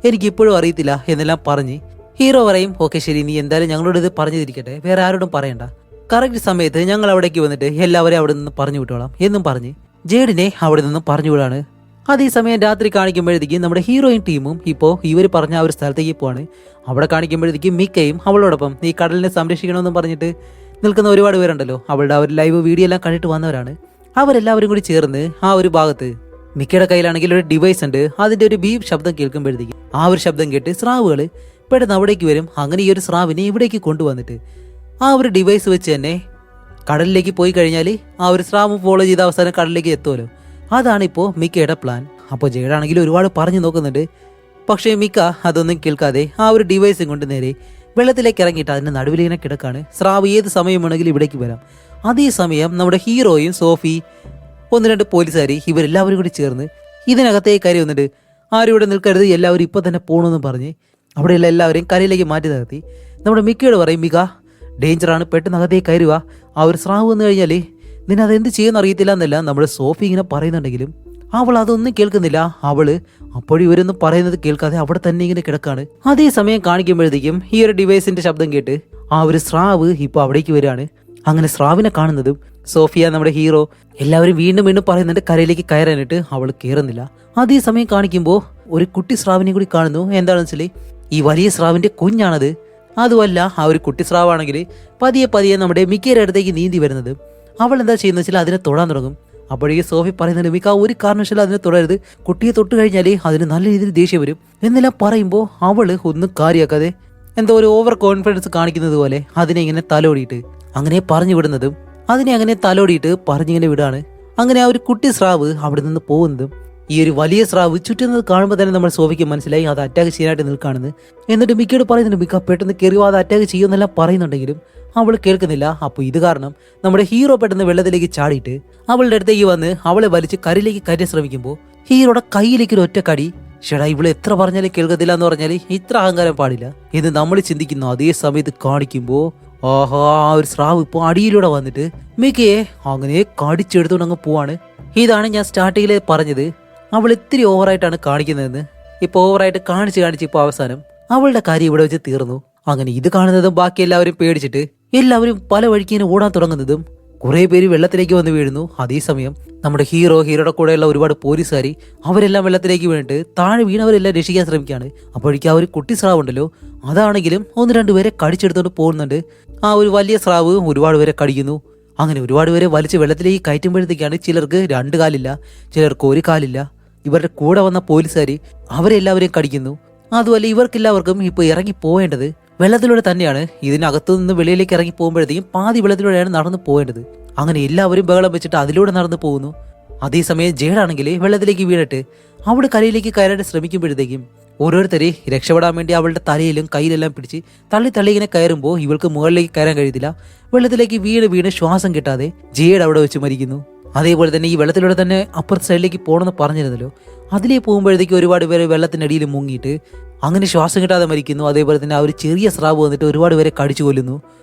എനിക്ക് ഇപ്പോഴും അറിയത്തില്ല എന്നെല്ലാം പറഞ്ഞ് ഹീറോ പറയും, ഓക്കെ ശരി, നീ എന്തായാലും ഞങ്ങളോട് ഇത് പറഞ്ഞു തിരിക്കട്ടെ, വേറെ ആരോടും പറയണ്ട, കറക്റ്റ് സമയത്ത് ഞങ്ങൾ അവിടേക്ക് വന്നിട്ട് എല്ലാവരെയും അവിടെ നിന്ന് പറഞ്ഞു വിട്ടോളാം എന്നും പറഞ്ഞ് ജേഡിനെ അവിടെ നിന്നും പറഞ്ഞു വിടാണ്. അതേസമയം രാത്രി കാണിക്കുമ്പോഴത്തേക്കും നമ്മുടെ ഹീറോയിൻ ടീമും ഇപ്പോൾ ഇവർ പറഞ്ഞ ആ ഒരു സ്ഥലത്തേക്ക് പോവാണ്. അവിടെ കാണിക്കുമ്പോഴത്തേക്കും മിക്കയും അവളോടൊപ്പം ഈ കടലിനെ സംരക്ഷിക്കണമെന്നും പറഞ്ഞിട്ട് നിൽക്കുന്ന ഒരുപാട് പേരുണ്ടല്ലോ, അവളുടെ ആ ഒരു ലൈവ് വീഡിയോ എല്ലാം കണ്ടിട്ട് വന്നവരാണ്. അവരെല്ലാവരും കൂടി ചേർന്ന് ആ ഒരു ഭാഗത്ത് മിക്കയുടെ കയ്യിലാണെങ്കിൽ ഒരു ഡിവൈസ് ഉണ്ട്, അതിന്റെ ഒരു ബീപ് ശബ്ദം കേൾക്കുമ്പോഴത്തേക്കും ആ ഒരു ശബ്ദം കേട്ട് സ്രാവുകൾ പെട്ടെന്ന് അവിടേക്ക് വരും. അങ്ങനെ ഈ ഒരു സ്രാവിനെ ഇവിടേക്ക് കൊണ്ടുവന്നിട്ട് ആ ഒരു ഡിവൈസ് വെച്ച് തന്നെ കടലിലേക്ക് പോയി കഴിഞ്ഞാൽ ആ ഒരു സ്രാവ് ഫോളോ ചെയ്ത അവസാനം കടലിലേക്ക് എത്തുമല്ലോ. അതാണ് ഇപ്പോൾ മിക്കയുടെ പ്ലാൻ. അപ്പോൾ ജേഡാണെങ്കിൽ ഒരുപാട് പറഞ്ഞു നോക്കുന്നുണ്ട്. പക്ഷേ മിക്ക അതൊന്നും കേൾക്കാതെ ആ ഒരു ഡിവൈസും കൊണ്ട് നേരെ വെള്ളത്തിലേക്ക് ഇറങ്ങിയിട്ട് അതിൻ്റെ നടുവിലിങ്ങനെ കിടക്കാണ്. സ്രാവ് ഏത് സമയം വേണമെങ്കിലും ഇവിടേക്ക് വരാം. അതേസമയം നമ്മുടെ ഹീറോയും സോഫി, 1-2 പോലീസുകാർ ഇവരെല്ലാവരും കൂടി ചേർന്ന് ഇതിനകത്തേക്ക് കയറി വന്നിട്ട് ആരും ഇവിടെ നിൽക്കരുത്, എല്ലാവരും ഇപ്പം തന്നെ പോകണമെന്ന് പറഞ്ഞ് അവിടെയുള്ള എല്ലാവരെയും കരയിലേക്ക് മാറ്റി നിർത്തി. നമ്മുടെ മിക്കയോട് പറയും, മിക്ക ഡേഞ്ചറാണ്, പെട്ടെന്ന് അകത്തേക്ക് കയറുക. ആ ഒരു സ്രാവ് വന്നു കഴിഞ്ഞാൽ നിന്നെ അതെന്ത് ചെയ്യുമെന്ന് അറിയത്തില്ല എന്നല്ല നമ്മുടെ സോഫി ഇങ്ങനെ പറയുന്നുണ്ടെങ്കിലും അവൾ അതൊന്നും കേൾക്കുന്നില്ല. അവള് അപ്പോഴും ഇവരൊന്നും പറയുന്നത് കേൾക്കാതെ അവിടെ തന്നെ ഇങ്ങനെ കിടക്കാണ്. അതേസമയം കാണിക്കുമ്പോഴത്തേക്കും ഈ ഒരു ഡിവൈസിന്റെ ശബ്ദം കേട്ട് ആ ഒരു സ്രാവ് ഇപ്പൊ അവിടേക്ക് വരികയാണ്. അങ്ങനെ സ്രാവിനെ കാണുന്നതും സോഫിയ, നമ്മുടെ ഹീറോ എല്ലാവരും വീണ്ടും വീണ്ടും പറയുന്നുണ്ട് കരയിലേക്ക് കയറാനായിട്ട്. അവൾ കയറുന്നില്ല. അതേസമയം കാണിക്കുമ്പോൾ ഒരു കുട്ടി സ്രാവിനെ കൂടി കാണുന്നു. എന്താണെന്ന് വെച്ചാൽ ഈ വലിയ സ്രാവിന്റെ കുഞ്ഞാണത്. അതുമല്ല, ആ ഒരു കുട്ടി സ്രാവാണെങ്കിൽ പതിയെ പതിയെ നമ്മുടെ മിക്കയുടെ അടുത്തേക്ക് നീന്തി വരുന്നത്. അവൾ എന്താ ചെയ്യുന്നത് വെച്ചാൽ അതിനെ തൊടാൻ തുടങ്ങും. അപ്പോഴേക്ക് സോഫി പറയുന്നുണ്ട്, മിക്ക ഒരു കാരണവശാലും അതിനെ തൊടരുത്, കുട്ടിയെ തൊട്ട് കഴിഞ്ഞാൽ അതിന് നല്ല രീതിയിൽ ദേഷ്യം വരും എന്നെല്ലാം പറയുമ്പോൾ അവള് ഒന്നും കാര്യമാക്കാതെ എന്തോ ഒരു ഓവർ കോൺഫിഡൻസ് കാണിക്കുന്നത് പോലെ അതിനെ ഇങ്ങനെ തലോടിയിട്ട് അങ്ങനെ പറഞ്ഞു വിടുന്നതും അതിനെ അങ്ങനെ തലോടിയിട്ട് പറഞ്ഞിങ്ങനെ വിടാണ്. അങ്ങനെ ആ ഒരു കുട്ടി സ്രാവ് അവിടെ നിന്ന് പോകുന്നതും ഈ ഒരു വലിയ സ്രാവ് ചുറ്റുന്നത് കാണുമ്പോൾ തന്നെ നമ്മൾ സോഫിക്ക് മനസ്സിലായി അത് അറ്റാക്ക് ചെയ്യാനായിട്ട് നിൽക്കുകയാണെന്ന്. എന്നിട്ട് മിക്കയോട് പറയുന്നുണ്ട്, മിക്ക പെട്ടെന്ന് കയറിയോ അത് അറ്റാക്ക് ചെയ്യുമെന്നെല്ലാം പറയുന്നുണ്ടെങ്കിലും അവൾ കേൾക്കുന്നില്ല. അപ്പോൾ ഇത് കാരണം നമ്മുടെ ഹീറോ പെട്ടെന്ന് വെള്ളത്തിലേക്ക് ചാടിയിട്ട് അവളുടെ അടുത്തേക്ക് വന്ന് അവളെ വലിച്ച് കരയിലേക്ക് കയറ്റാൻ ശ്രമിക്കുമ്പോൾ ഹീറോയുടെ കയ്യിലേക്ക് ഒരു ഒറ്റ കടി. ഷെടാ, ഇവള് എത്ര പറഞ്ഞാലും കേൾക്കത്തില്ല എന്ന് പറഞ്ഞാൽ ഇത്ര അഹങ്കാരം പാടില്ല എന്ന് നമ്മൾ ചിന്തിക്കുന്നു. അതേ സമയത്ത് കാണിക്കുമ്പോൾ ആഹാ, ആ ഒരു സ്രാവ് ഇപ്പോൾ അടിയിലൂടെ വന്നിട്ട് മിക്കയെ അങ്ങനെ കടിച്ചെടുത്തുകൊണ്ട് അങ്ങ് പോവാണ്. ഇതാണ് ഞാൻ സ്റ്റാർട്ടിങ്ങിൽ പറഞ്ഞത്, അവൾ ഇത്തിരി ഓവറായിട്ടാണ് കാണിക്കുന്നതെന്ന്. ഇപ്പോൾ ഓവറായിട്ട് കാണിച്ച് ഇപ്പോൾ അവസാനം അവളുടെ കാര്യം ഇവിടെ വെച്ച് തീർന്നു. അങ്ങനെ ഇത് കാണുന്നതും ബാക്കി എല്ലാവരും പേടിച്ചിട്ട് എല്ലാവരും പല വഴിക്കിങ്ങനെ ഓടാൻ തുടങ്ങുന്നതും കുറെ പേര് വെള്ളത്തിലേക്ക് വന്ന് വീഴുന്നു. അതേസമയം നമ്മുടെ ഹീറോയുടെ കൂടെയുള്ള ഒരുപാട് പോലീസുകാരി അവരെല്ലാം വെള്ളത്തിലേക്ക് വീണിട്ട് താഴെ വീണവരെല്ലാം രക്ഷിക്കാൻ ശ്രമിക്കുകയാണ്. അപ്പോഴേക്കും ആ ഒരു കുട്ടി സ്രാവ് ഉണ്ടല്ലോ, അതാണെങ്കിലും 1-2 പേരെ കടിച്ചെടുത്തോണ്ട് പോകുന്നുണ്ട്. ആ ഒരു വലിയ സ്രാവ് ഒരുപാട് പേരെ കടിക്കുന്നു. അങ്ങനെ ഒരുപാട് പേരെ വലിച്ച് വെള്ളത്തിലേക്ക് കയറ്റുമ്പോഴത്തേക്കാണ് ചിലർക്ക് 2 കാലില്ല, ചിലർക്ക് 1 കാലില്ല. ഇവരുടെ കൂടെ വന്ന പോലീസുകാർ അവരെല്ലാവരെയും കടിക്കുന്നു. അതുമല്ല, ഇവർക്കെല്ലാവർക്കും ഇപ്പോൾ ഇറങ്ങി പോവേണ്ടത് വെള്ളത്തിലൂടെ തന്നെയാണ്. ഇതിനകത്തു നിന്ന് വെളിയിലേക്ക് ഇറങ്ങി പോകുമ്പോഴത്തേക്കും പാതി വെള്ളത്തിലൂടെയാണ് നടന്നു പോകേണ്ടത്. അങ്ങനെ എല്ലാവരും ബഹളം വെച്ചിട്ട് അതിലൂടെ നടന്നു പോകുന്നു. അതേസമയം ജേഡാണെങ്കിൽ വെള്ളത്തിലേക്ക് വീണിട്ട് അവിടെ കരയിലേക്ക് കയറാൻ ശ്രമിക്കുമ്പോഴത്തേക്കും ഓരോരുത്തരെ രക്ഷപ്പെടാൻ വേണ്ടി അവളുടെ തലയിലും കയ്യിലെല്ലാം പിടിച്ച് തള്ളി ഇങ്ങനെ കയറുമ്പോൾ ഇവൾക്ക് മുകളിലേക്ക് കയറാൻ കഴിയത്തില്ല. വെള്ളത്തിലേക്ക് വീണ് ശ്വാസം കിട്ടാതെ ജേഡ് അവിടെ വെച്ച് മരിക്കുന്നു. അതേപോലെ തന്നെ ഈ വെള്ളത്തിലൂടെ തന്നെ അപ്പുറത്തെ സൈഡിലേക്ക് പോകണമെന്ന് പറഞ്ഞിരുന്നല്ലോ, അതിലേക്ക് പോകുമ്പോഴത്തേക്ക് ഒരുപാട് പേര് വെള്ളത്തിനടിയിൽ മുങ്ങിയിട്ട് അങ്ങനെ ശ്വാസം കിട്ടാതെ മരിക്കുന്നു. അതേപോലെ തന്നെ ആ ഒരു ചെറിയ സ്രാവ് വന്നിട്ട് ഒരുപാട് പേരെ കടിച്ചു കൊല്ലുന്നു.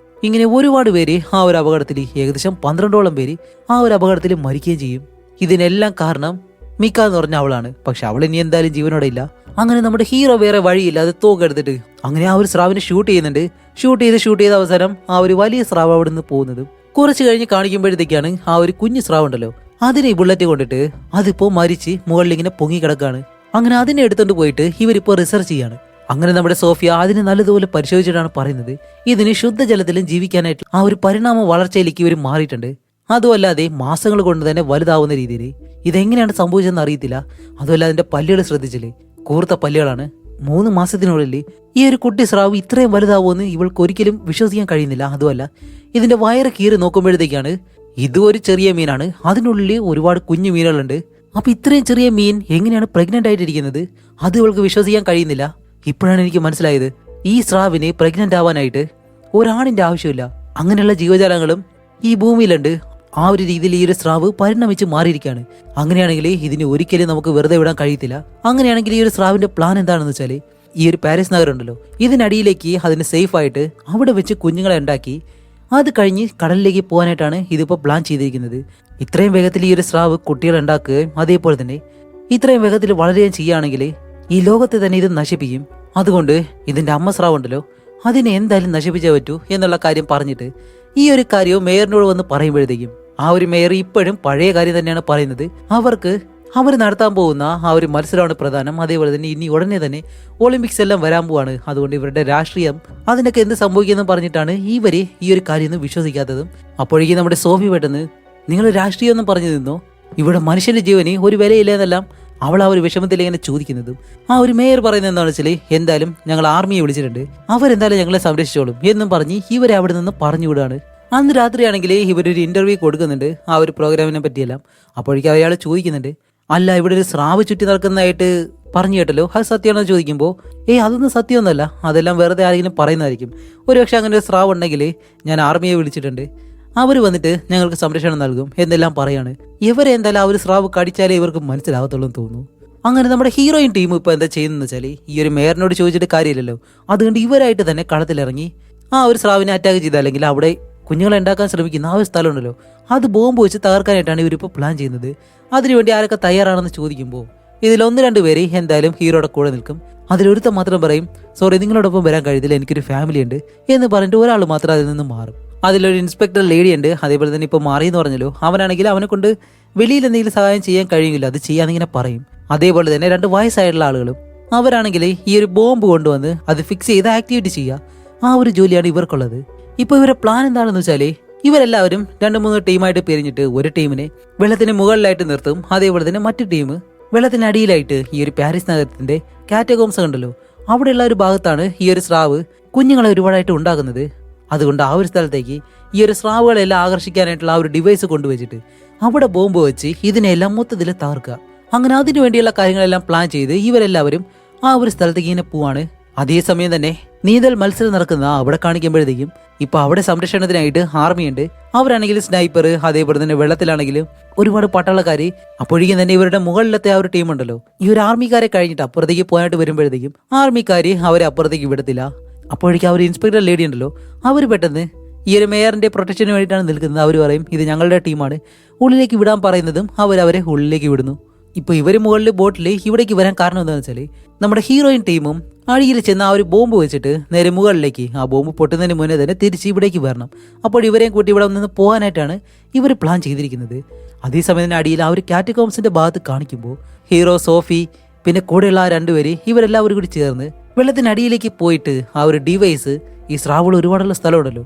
ഇങ്ങനെ ഒരുപാട് പേര് ആ ഒരു അപകടത്തിൽ, ഏകദേശം 12ഓളം പേര് ആ ഒരു അപകടത്തിൽ മരിക്കുകയും ചെയ്യും. ഇതിനെല്ലാം കാരണം മിക്ക എന്ന് പറഞ്ഞ അവളാണ്. പക്ഷെ അവൾ ഇനി എന്തായാലും ജീവനോടെ ഇല്ല. അങ്ങനെ നമ്മുടെ ഹീറോ വേറെ വഴിയില്ലാതെ തോക്കെടുത്തിട്ട് അങ്ങനെ ആ ഒരു സ്രാവിനെ ഷൂട്ട് ചെയ്യുന്നുണ്ട്. ഷൂട്ട് ചെയ്ത് അവസാനം ആ ഒരു വലിയ സ്രാവ് അവിടെ നിന്ന് പോകുന്നതും കുറച്ച് കഴിഞ്ഞ് കാണിക്കുമ്പോഴത്തേക്കാണ് ആ ഒരു കുഞ്ഞു സ്രാവ് ഉണ്ടല്ലോ, അതിനെ ബുള്ളറ്റ് കൊണ്ടിട്ട് അതിപ്പോ മരിച്ച് മുകളിൽ ഇങ്ങനെ പൊങ്ങി കിടക്കാണ്. അങ്ങനെ അതിനെ എടുത്തോണ്ട് പോയിട്ട് ഇവരിപ്പോ റിസർച്ച് ചെയ്യാണ്. അങ്ങനെ നമ്മുടെ സോഫിയ അതിനെ നല്ലതുപോലെ പരിശോധിച്ചിട്ടാണ് പറയുന്നത് ഇതിന് ശുദ്ധജലത്തിലും ജീവിക്കാനായിട്ട് ആ ഒരു പരിണാമ വളർച്ചയിലേക്ക് ഇവർ മാറിയിട്ടുണ്ട്. അതുമല്ലാതെ മാസങ്ങൾ കൊണ്ട് തന്നെ വലുതാവുന്ന രീതിയിൽ. ഇതെങ്ങനെയാണ് സംഭവിച്ചതെന്ന് അറിയത്തില്ല. അതുമല്ല, അതിന്റെ പല്ലുകൾ ശ്രദ്ധിച്ചില്ലേ, കൂർത്ത പല്ലുകളാണ്. 3 മാസത്തിനുള്ളിൽ ഈ ഒരു കുട്ടി സ്രാവ് ഇത്രയും വലുതാവുമെന്ന് ഇവൾക്ക് ഒരിക്കലും വിശ്വസിക്കാൻ കഴിയുന്നില്ല. അതുമല്ല, ഇതിന്റെ വയറ് കീറി നോക്കുമ്പോഴത്തേക്കാണ് ഇതും ഒരു ചെറിയ മീനാണ്, അതിനുള്ളിൽ ഒരുപാട് കുഞ്ഞു മീനുകളുണ്ട്. അപ്പൊ ഇത്രയും ചെറിയ മീൻ എങ്ങനെയാണ് പ്രഗ്നന്റ് ആയിട്ടിരിക്കുന്നത്? അത് ഇവൾക്ക് വിശ്വസിക്കാൻ കഴിയുന്നില്ല. ഇപ്പോഴാണ് എനിക്ക് മനസ്സിലായത്, ഈ സ്രാവിന് പ്രഗ്നന്റ് ആവാനായിട്ട് ഒരാണിന്റെ ആവശ്യമില്ല. അങ്ങനെയുള്ള ജീവജാലങ്ങളും ഈ ഭൂമിയിലുണ്ട്. ആ ഒരു രീതിയിൽ ഈ ഒരു സ്രാവ് പരിണമിച്ച് മാറിയിരിക്കുകയാണ്. അങ്ങനെയാണെങ്കിൽ ഇതിന് ഒരിക്കലും നമുക്ക് വെറുതെ വിടാൻ കഴിയത്തില്ല. അങ്ങനെയാണെങ്കിൽ ഈ ഒരു സ്രാവിന്റെ പ്ലാൻ എന്താണെന്ന് വെച്ചാൽ, ഈ ഒരു പാരീസ് നഗരം ഉണ്ടല്ലോ, ഇതിനടിയിലേക്ക് അതിന് സേഫ് ആയിട്ട് അവിടെ വെച്ച് കുഞ്ഞുങ്ങളെ ഉണ്ടാക്കി അത് കഴിഞ്ഞ് കടലിലേക്ക് പോകാനായിട്ടാണ് ഇതിപ്പോൾ പ്ലാൻ ചെയ്തിരിക്കുന്നത്. ഇത്രയും വേഗത്തിൽ ഈ ഒരു സ്രാവ് കുട്ടികളെ ഉണ്ടാക്കുകയും അതേപോലെ തന്നെ ഇത്രയും വേഗത്തിൽ വളരുകയും ചെയ്യുകയാണെങ്കിൽ ഈ ലോകത്തെ തന്നെ ഇത് നശിപ്പിക്കും. അതുകൊണ്ട് ഇതിന്റെ അമ്മ സ്രാവ് ഉണ്ടല്ലോ, അതിനെ എന്തായാലും നശിപ്പിച്ചേ പറ്റൂ എന്നുള്ള കാര്യം പറഞ്ഞിട്ട് ഈ ഒരു കാര്യവും മേയറിനോട് വന്ന് പറയുമ്പോഴത്തേക്കും ആ ഒരു മേയർ ഇപ്പോഴും പഴയ കാര്യം തന്നെയാണ് പറയുന്നത്. അവർ നടത്താൻ പോകുന്ന ആ ഒരു മത്സരമാണ് പ്രധാനം. അതേപോലെ തന്നെ ഇനി ഉടനെ തന്നെ ഒളിമ്പിക്സ് എല്ലാം വരാൻ പോവാണ്. അതുകൊണ്ട് ഇവരുടെ രാഷ്ട്രീയം അതിനൊക്കെ എന്ത് സംഭവിക്കുമെന്ന് പറഞ്ഞിട്ടാണ് ഇവര് ഈ ഒരു കാര്യമൊന്നും വിശ്വസിക്കാത്തതും. അപ്പോഴേക്കും നമ്മുടെ സോഫി പെട്ടെന്ന്, നിങ്ങൾ രാഷ്ട്രീയം ഒന്നും പറഞ്ഞു നിന്നോ, ഇവിടെ മനുഷ്യന്റെ ജീവന് ഒരു വിലയില്ലെന്നെല്ലാം അവൾ ആ ഒരു വിഷമത്തിൽ ഇങ്ങനെ ചോദിക്കുന്നതും ആ ഒരു മേയർ പറയുന്നത് എന്താണെന്ന് വെച്ചാൽ, എന്തായാലും ഞങ്ങൾ ആർമിയെ വിളിച്ചിട്ടുണ്ട്, അവരെന്തായാലും ഞങ്ങളെ സംരക്ഷിച്ചോളും എന്നും പറഞ്ഞ് ഇവരെ അവിടെ നിന്ന് പറഞ്ഞു വിടുകയാണ്. അന്ന് രാത്രിയാണെങ്കിൽ ഇവരൊരു ഇന്റർവ്യൂ കൊടുക്കുന്നുണ്ട് ആ ഒരു പ്രോഗ്രാമിനെ പറ്റിയെല്ലാം. അപ്പോഴേക്കും അയാൾ ചോദിക്കുന്നുണ്ട്, അല്ല ഇവിടെ ഒരു സ്രാവ് ചുറ്റി നടക്കുന്നതായിട്ട് പറഞ്ഞു കേട്ടല്ലോ, അത് സത്യമാണെന്ന് ചോദിക്കുമ്പോൾ അതൊന്നും സത്യമൊന്നുമല്ല, അതെല്ലാം വെറുതെ ആരെങ്കിലും പറയുന്നതായിരിക്കും. ഒരുപക്ഷെ അങ്ങനെ ഒരു സ്രാവ് ഉണ്ടെങ്കിൽ ഞാൻ ആർമിയെ വിളിച്ചിട്ടുണ്ട്, അവർ വന്നിട്ട് ഞങ്ങൾക്ക് സംരക്ഷണം നൽകും എന്നെല്ലാം പറയാണ്. ഇവരെ എന്തായാലും ആ ഒരു സ്രാവ് കടിച്ചാലേ ഇവർക്ക് മനസ്സിലാവത്തുള്ളൂ എന്ന് തോന്നുന്നു. അങ്ങനെ നമ്മുടെ ഹീറോയിൻ ടീം ഇപ്പോൾ എന്താ ചെയ്യുന്നതെന്ന് വെച്ചാൽ ഈ ഒരു മേയറിനോട് ചോദിച്ചിട്ട് കാര്യമില്ലല്ലോ, അതുകൊണ്ട് ഇവരായിട്ട് തന്നെ കളത്തിലിറങ്ങി ആ ഒരു സ്രാവിനെ അറ്റാക്ക് ചെയ്ത അല്ലെങ്കിൽ അവിടെ കുഞ്ഞുങ്ങളെ ഉണ്ടാക്കാൻ ശ്രമിക്കുന്ന ആ ഒരു സ്ഥലമുണ്ടല്ലോ അത് ബോംബ് വെച്ച് തകർക്കാനായിട്ടാണ് ഇവരിപ്പോൾ പ്ലാൻ ചെയ്യുന്നത്. അതിനുവേണ്ടി ആരൊക്കെ തയ്യാറാണെന്ന് ചോദിക്കുമ്പോൾ ഇതിൽ 1-2 പേര് എന്തായാലും ഹീറോയുടെ കൂടെ നിൽക്കും. അതിലൊരുത്തം മാത്രം പറയും, സോറി നിങ്ങളോടൊപ്പം വരാൻ കഴിയില്ല, എനിക്കൊരു ഫാമിലി ഉണ്ട് എന്ന് പറഞ്ഞിട്ട് ഒരാൾ മാത്രം അതിൽ നിന്ന് മാറും. അതിലൊരു ഇൻസ്പെക്ടർ ലേഡി ഉണ്ട്, അതേപോലെ തന്നെ ഇപ്പോൾ മാറിയെന്ന് പറഞ്ഞല്ലോ, അവനാണെങ്കിൽ അവനെ കൊണ്ട് വെളിയിൽ എന്തെങ്കിലും സഹായം ചെയ്യാൻ കഴിയില്ല, അത് ചെയ്യാന്നിങ്ങനെ പറയും. അതേപോലെ തന്നെ 2 വയസ്സായിട്ടുള്ള ആളുകളും അവരാണെങ്കിൽ ഈ ഒരു ബോംബ് കൊണ്ടുവന്ന് അത് ഫിക്സ് ചെയ്ത് ആക്ടിവേറ്റ് ചെയ്യുക, ആ ഒരു ജോലിയാണ് ഇവർക്കുള്ളത്. ഇപ്പൊ ഇവരുടെ പ്ലാൻ എന്താണെന്ന് വെച്ചാല് ഇവരെല്ലാവരും 2-3 ടീമായിട്ട് പിരിഞ്ഞിട്ട് ഒരു ടീമിനെ വെള്ളത്തിന് മുകളിലായിട്ട് നിർത്തും, അതേപോലെ തന്നെ മറ്റു ടീം വെള്ളത്തിനടിയിലായിട്ട് ഈ ഒരു പാരീസ് നഗരത്തിന്റെ കാറ്റഗോംസ് ഉണ്ടല്ലോ അവിടെയുള്ള ഒരു ഭാഗത്താണ് ഈ ഒരു സ്രാവ് കുഞ്ഞുങ്ങളെ ഒരുപാടായിട്ട് ഉണ്ടാകുന്നത്. അതുകൊണ്ട് ആ ഒരു സ്ഥലത്തേക്ക് ഈ ഒരു സ്രാവുകളെല്ലാം ആകർഷിക്കാനായിട്ടുള്ള ആ ഒരു ഡിവൈസ് കൊണ്ടുവച്ചിട്ട് അവിടെ ബോംബ് വെച്ച് ഇതിനെല്ലാം മൊത്തത്തിൽ തകർക്കുക. അങ്ങനെ അതിനു വേണ്ടിയുള്ള കാര്യങ്ങളെല്ലാം പ്ലാൻ ചെയ്ത് ഇവരെല്ലാവരും ആ ഒരു സ്ഥലത്തേക്ക് ഇങ്ങനെ പോവാണ്. അതേസമയം തന്നെ നീന്തൽ മത്സരം നടക്കുന്ന അവിടെ കാണിക്കുമ്പോഴത്തേക്കും ഇപ്പൊ അവിടെ സംരക്ഷണത്തിനായിട്ട് ആർമിയുണ്ട്. അവരാണെങ്കിലും സ്നൈപ്പർ, അതേപോലെ തന്നെ വെള്ളത്തിലാണെങ്കിലും ഒരുപാട് പട്ടാളക്കാര്. അപ്പോഴേക്കും തന്നെ ഇവരുടെ മുകളിലത്തെ ആ ഒരു ടീം ഉണ്ടല്ലോ ഈ ഒരു ആർമിക്കാരെ കഴിഞ്ഞിട്ട് അപ്പുറത്തേക്ക് പോയിട്ട് വരുമ്പോഴത്തേക്കും ആർമിക്കാര് അവരെ അപ്പുറത്തേക്ക് വിടത്തില്ല. അപ്പോഴേക്കും അവർ ഇൻസ്പെക്ടർ ലേഡി ഉണ്ടല്ലോ അവർ പെട്ടെന്ന് ഈ ഒരു മേയറിന്റെ പ്രൊട്ടക്ഷന് വേണ്ടിയിട്ടാണ് നിൽക്കുന്നത്. അവർ പറയും ഇത് ഞങ്ങളുടെ ടീമാണ്, ഉള്ളിലേക്ക് വിടാൻ പറയുന്നതും അവരെ ഉള്ളിലേക്ക് വിടുന്നു. ഇപ്പൊ ഇവര് മുകളിൽ ബോട്ടിൽ ഇവിടേക്ക് വരാൻ കാരണം എന്താണെന്ന് വെച്ചാല് നമ്മുടെ ഹീറോയിൻ ടീമും അടിയിൽ ചെന്ന് ആ ഒരു ബോംബ് വെച്ചിട്ട് നേരെ മുകളിലേക്ക് ആ ബോംബ് പൊട്ടുന്നതിന് മുന്നേ തന്നെ തിരിച്ച് ഇവിടേക്ക് വരണം. അപ്പോൾ ഇവരെയും കൂട്ടി ഇവിടെ നിന്ന് പോകാനായിട്ടാണ് ഇവർ പ്ലാൻ ചെയ്തിരിക്കുന്നത്. അതേസമയം തന്നെ അടിയിൽ ആ ഒരു കാറ്റഗോംസിന്റെ ഭാഗത്ത് കാണിക്കുമ്പോൾ ഹീറോ, സോഫി, പിന്നെ കൂടെയുള്ള ആ 2 പേര് ഇവരെല്ലാവരും കൂടി ചേർന്ന് വെള്ളത്തിനടിയിലേക്ക് പോയിട്ട് ആ ഒരു ഡിവൈസ് ഈ സ്രാവുകൾ ഒരുപാടുള്ള സ്ഥലമുണ്ടല്ലോ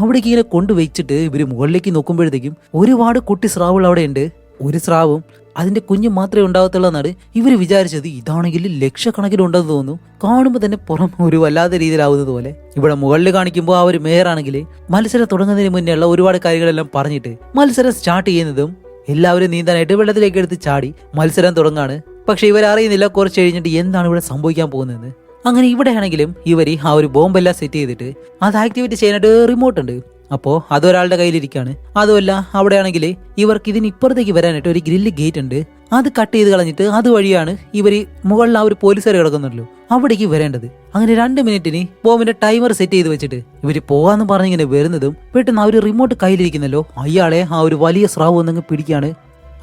അവിടേക്ക് ഇങ്ങനെ കൊണ്ടുവച്ചിട്ട് ഇവര് മുകളിലേക്ക് നോക്കുമ്പോഴത്തേക്കും ഒരുപാട് കുട്ടി സ്രാവുകൾ അവിടെ ഉണ്ട്. ഒരു സ്രാവും അതിന്റെ കുഞ്ഞ് മാത്രമേ ഉണ്ടാകത്തുള്ളൂ എന്നാണ് ഇവര് വിചാരിച്ചത്. ഇതാണെങ്കിൽ ലക്ഷക്കണക്കിനുണ്ടെന്ന് തോന്നുന്നു. കാണുമ്പോൾ തന്നെ പുറം ഒരു വല്ലാത്ത രീതിയിലാവുന്നത് പോലെ. ഇവിടെ മുകളിൽ കാണിക്കുമ്പോൾ ആ ഒരു മേയറാണെങ്കിൽ മത്സരം തുടങ്ങുന്നതിന് മുന്നേ ഉള്ള ഒരുപാട് കാര്യങ്ങളെല്ലാം പറഞ്ഞിട്ട് മത്സരം സ്റ്റാർട്ട് ചെയ്യുന്നതും എല്ലാവരും നീന്താനായിട്ട് വെള്ളത്തിലേക്ക് എടുത്ത് ചാടി മത്സരം തുടങ്ങാണ്. പക്ഷെ ഇവരറിയുന്നില്ല കുറച്ച് കഴിഞ്ഞിട്ട് എന്താണ് ഇവിടെ സംഭവിക്കാൻ പോകുന്നതെന്ന്. അങ്ങനെ ഇവിടെ ആണെങ്കിലും ഇവര് ആ ഒരു ബോംബെല്ലാം സെറ്റ് ചെയ്തിട്ട് അത് ആക്ടിവേറ്റ് ചെയ്യാനായിട്ട് റിമോട്ട് ഉണ്ട്. അപ്പോൾ അതൊരാളുടെ കയ്യിലിരിക്കുകയാണ്. അതുമല്ല അവിടെ ആണെങ്കിൽ ഇവർക്ക് ഇതിന് ഇപ്പുറത്തേക്ക് വരാനായിട്ട് ഒരു ഗ്രില്ല് ഗേറ്റ് ഉണ്ട്. അത് കട്ട് ചെയ്ത് കളഞ്ഞിട്ട് അതുവഴിയാണ് ഇവർ മുകളിൽ ആ ഒരു പോലീസുകാർ കിടക്കുന്നുണ്ടല്ലോ അവിടേക്ക് വരേണ്ടത്. അങ്ങനെ 2 മിനിറ്റിന് ബോംബിന്റെ ടൈമർ സെറ്റ് ചെയ്ത് വെച്ചിട്ട് ഇവര് പോകാന്ന് പറഞ്ഞിങ്ങനെ വരുന്നതും പെട്ടെന്ന് ആ ഒരു റിമോട്ട് കയ്യിലിരിക്കുന്നല്ലോ അയാളെ ആ ഒരു വലിയ സ്രാവ് ഒന്നങ്ങ് പിടിക്കാണ്.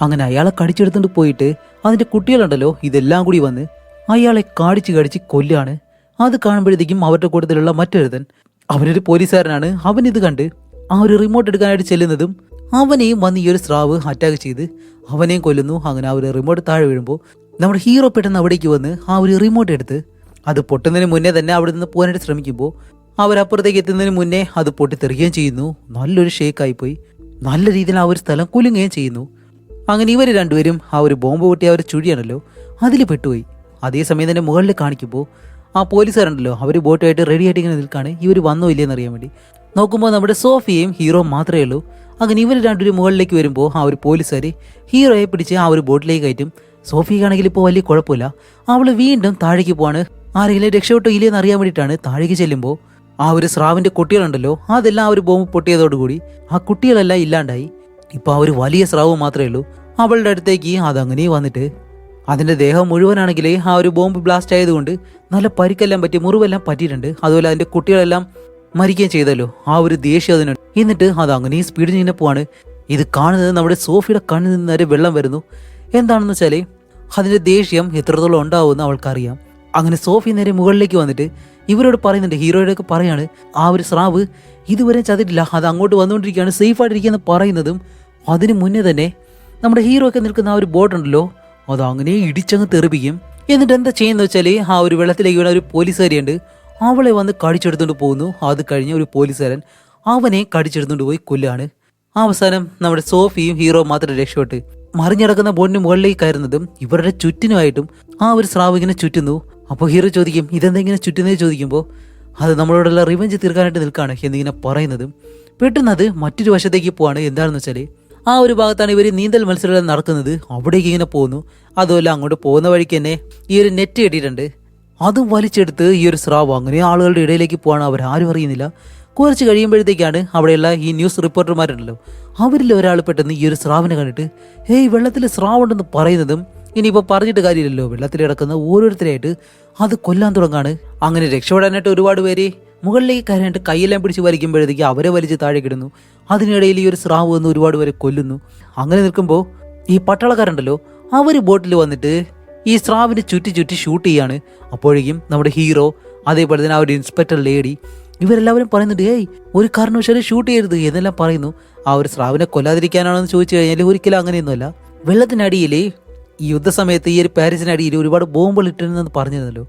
അങ്ങനെ അയാളെ കടിച്ചെടുത്തോണ്ട് പോയിട്ട് അതിന്റെ കുട്ടികളുണ്ടല്ലോ ഇതെല്ലാം കൂടി വന്ന് അയാളെ കടിച്ച് കൊല്ലാണ്. അത് കാണുമ്പോഴത്തേക്കും അവരുടെ കൂട്ടത്തിലുള്ള മറ്റൊരുത്തൻ, അവനൊരു പോലീസുകാരനാണ്, അവൻ ഇത് കണ്ട് ആ ഒരു റിമോട്ട് എടുക്കാനായിട്ട് ചെല്ലുന്നതും അവനെയും വന്ന് ഈ ഒരു സ്രാവ് അറ്റാക്ക് ചെയ്ത് അവനെയും കൊല്ലുന്നു. അങ്ങനെ ആ ഒരു റിമോട്ട് താഴെ വീഴുമ്പോൾ നമ്മുടെ ഹീറോ പെട്ടെന്ന് അവിടേക്ക് വന്ന് ആ ഒരു റിമോട്ട് എടുത്ത് അത് പൊട്ടുന്നതിന് മുന്നേ തന്നെ അവിടെ നിന്ന് പോകാനായിട്ട് ശ്രമിക്കുമ്പോൾ അവരപ്പുറത്തേക്ക് എത്തുന്നതിന് മുന്നേ അത് പൊട്ടിത്തെറിയുകയും ചെയ്യുന്നു. നല്ലൊരു ഷേക്കായിപ്പോയി. നല്ല രീതിയിൽ ആ ഒരു സ്ഥലം കുലുങ്ങുകയും ചെയ്യുന്നു. അങ്ങനെ ഇവർ 2 പേരും ആ ഒരു ബോംബ് പൊട്ടിയ ആ ഒരു ചുഴിയാണല്ലോ അതിൽ പെട്ടുപോയി. അതേസമയം തന്നെ മുകളിൽ കാണിക്കുമ്പോൾ ആ പോലീസുകാരുണ്ടല്ലോ അവർ ബോട്ടുമായിട്ട് റെഡി ആയിട്ട് ഇങ്ങനെ നിൽക്കുകയാണ്, ഇവർ വന്നോ ഇല്ലയെന്ന് അറിയാൻ വേണ്ടി. നോക്കുമ്പോൾ നമ്മുടെ സോഫിയയും ഹീറോ മാത്രമേ ഉള്ളൂ. അങ്ങനെ ഇവർ 2 പേരും മുകളിലേക്ക് വരുമ്പോൾ ആ ഒരു പോലീസുകാർ ഹീറോയെ പിടിച്ച് ആ ഒരു ബോട്ടിലേക്ക് കയറ്റും. സോഫിയാണെങ്കിൽ ഇപ്പോൾ വലിയ കുഴപ്പമില്ല, അവൾ വീണ്ടും താഴേക്ക് പോവാണ്. ആരെങ്കിലും രക്ഷപ്പെട്ടോ ഇല്ലയെന്ന് അറിയാൻ വേണ്ടിയിട്ടാണ് താഴേക്ക് ചെല്ലുമ്പോൾ ആ ഒരു സ്രാവിന്റെ കുട്ടികളുണ്ടല്ലോ അതെല്ലാം ആ ഒരു ബോംബ് പൊട്ടിയതോടുകൂടി ആ കുട്ടികളെല്ലാം ഇല്ലാണ്ടായി. ഇപ്പൊ ആ ഒരു വലിയ സ്രാവ് മാത്രമേ ഉള്ളൂ. അവളുടെ അടുത്തേക്ക് അതങ്ങനെ വന്നിട്ട് അതിന്റെ ദേഹം മുഴുവനാണെങ്കിൽ ആ ഒരു ബോംബ് ബ്ലാസ്റ്റ് ആയതുകൊണ്ട് നല്ല പരിക്കെല്ലാം പറ്റി, മുറിവെല്ലാം പറ്റിയിട്ടുണ്ട്. അതുപോലെ അതിന്റെ കുട്ടികളെല്ലാം മരിക്കുകയും ചെയ്തല്ലോ. ആ ഒരു ദേഷ്യം അതിനുണ്ട്. എന്നിട്ട് അത് അങ്ങനെ സ്പീഡിൽ ഇങ്ങനെ പോവാണ്. ഇത് കാണുന്നത് നമ്മുടെ സോഫിയുടെ കണ്ണിൽ നിന്ന് നേരെ വെള്ളം വരുന്നു. എന്താണെന്ന് വെച്ചാൽ അതിന്റെ ദേഷ്യം എത്രത്തോളം ഉണ്ടാവുമെന്ന് അവൾക്കറിയാം. അങ്ങനെ സോഫി നേരെ മുകളിലേക്ക് വന്നിട്ട് ഇവരോട് പറയുന്നുണ്ട്, ഹീറോയോടൊക്കെ പറയാണ് ആ ഒരു സ്രാവ് ഇതുവരെ ചതിട്ടില്ല, അത് അങ്ങോട്ട് വന്നുകൊണ്ടിരിക്കുകയാണ്, സേഫായിട്ടിരിക്കുകയെന്ന് പറയുന്നതും അതിന് മുന്നേ തന്നെ നമ്മുടെ ഹീറോ ഒക്കെ നിൽക്കുന്ന ആ ഒരു ബോട്ടുണ്ടല്ലോ അത് അങ്ങനെ ഇടിച്ചങ്ങ് തെറിപ്പിക്കും. എന്നിട്ട് എന്താ ചെയ്യുന്നത് വെച്ചാൽ ആ ഒരു വെള്ളത്തിലേക്ക് വീണ ഒരു പോലീസുകാരിയുണ്ട്, അവളെ വന്ന് കടിച്ചെടുത്തുകൊണ്ട് പോകുന്നു. അത് കഴിഞ്ഞ ഒരു പോലീസുകാരൻ അവനെ കടിച്ചെടുത്തുകൊണ്ട് പോയി കൊല്ലാണ്. അവസാനം നമ്മുടെ സോഫിയും ഹീറോ മാത്രം രക്ഷപ്പെട്ട് മറിഞ്ഞടക്കുന്ന ബോട്ടിന് മുകളിലേക്ക് കയറുന്നതും ഇവരുടെ ചുറ്റിനുമായിട്ടും ആ ഒരു സ്രാവ് ഇങ്ങനെ ചുറ്റുന്നു. അപ്പോൾ ഹീറോ ചോദിക്കും ഇതെന്താ ഇങ്ങനെ ചുറ്റുന്നേ ചോദിക്കുമ്പോൾ അത് നമ്മളോടുള്ള റിവെഞ്ച് തീർക്കാനായിട്ട് നിൽക്കുകയാണ് എന്നിങ്ങനെ പറയുന്നതും പെട്ടെന്ന് അത് മറ്റൊരു വശത്തേക്ക് പോവാണ്. എന്താണെന്ന് വെച്ചാൽ ആ ഒരു ഭാഗത്താണ് ഇവർ നീന്തൽ മത്സരം നടക്കുന്നത്. അവിടേക്ക് ഇങ്ങനെ പോകുന്നു. അതുമല്ല അങ്ങോട്ട് പോകുന്ന വഴിക്ക് തന്നെ ഈ ഒരു നെറ്റ് കെട്ടിയിട്ടുണ്ട്. അതും വലിച്ചെടുത്ത് ഈ ഒരു സ്രാവ് അങ്ങനെ ആളുകളുടെ ഇടയിലേക്ക് പോവാണ്. അവരാരും അറിയുന്നില്ല. കുറച്ച് കഴിയുമ്പോഴത്തേക്കാണ് അവിടെയുള്ള ഈ ന്യൂസ് റിപ്പോർട്ടർമാരുണ്ടല്ലോ, അവരിൽ ഒരാൾ പെട്ടെന്ന് ഈ ഒരു സ്രാവിനെ കണ്ടിട്ട് ഹേയ് വെള്ളത്തിൽ സ്രാവുണ്ടെന്ന് പറയുന്നതും ഇനിയിപ്പോൾ പറഞ്ഞിട്ട് കാര്യമില്ലല്ലോ, വെള്ളത്തിൽ കിടക്കുന്ന ഓരോരുത്തരായിട്ട് അത് കൊല്ലാൻ തുടങ്ങാണ്. അങ്ങനെ രക്ഷപ്പെടാനായിട്ട് ഒരുപാട് പേര് മുകളിലേക്ക് കയറാനായിട്ട് കൈയെല്ലാം പിടിച്ച് വലിക്കുമ്പോഴത്തേക്ക് അവരെ വലിച്ച് താഴെ കിടുന്നു. അതിനിടയിൽ ഈ ഒരു സ്രാവ് വന്ന് ഒരുപാട് പേരെ കൊല്ലുന്നു. അങ്ങനെ നിൽക്കുമ്പോൾ ഈ പട്ടാളക്കാരുണ്ടല്ലോ, അവർ ബോട്ടിൽ വന്നിട്ട് ഈ സ്രാവിനെ ചുറ്റി ചുറ്റി ഷൂട്ട് ചെയ്യാണ്. അപ്പോഴേക്കും നമ്മുടെ ഹീറോ, അതേപോലെ തന്നെ ആ ഒരു ഇൻസ്പെക്ടർ ലേഡി, ഇവരെല്ലാവരും പറയുന്നുണ്ട് ഏയ് ഒരു കാരണവശാലും ഷൂട്ട് ചെയ്യരുത് എന്നെല്ലാം പറയുന്നു. ആ ഒരു സ്രാവിനെ കൊല്ലാതിരിക്കാനാണോ എന്ന് ചോദിച്ചു കഴിഞ്ഞാൽ ഒരിക്കലും അങ്ങനെയൊന്നുമല്ല. വെള്ളത്തിനടിയിൽ ഈ യുദ്ധസമയത്ത് ഈ ഒരു പാരീസിനടിയിൽ ഒരുപാട് ബോംബുകൾ ഇട്ടിരുന്നെന്ന് പറഞ്ഞിരുന്നല്ലോ,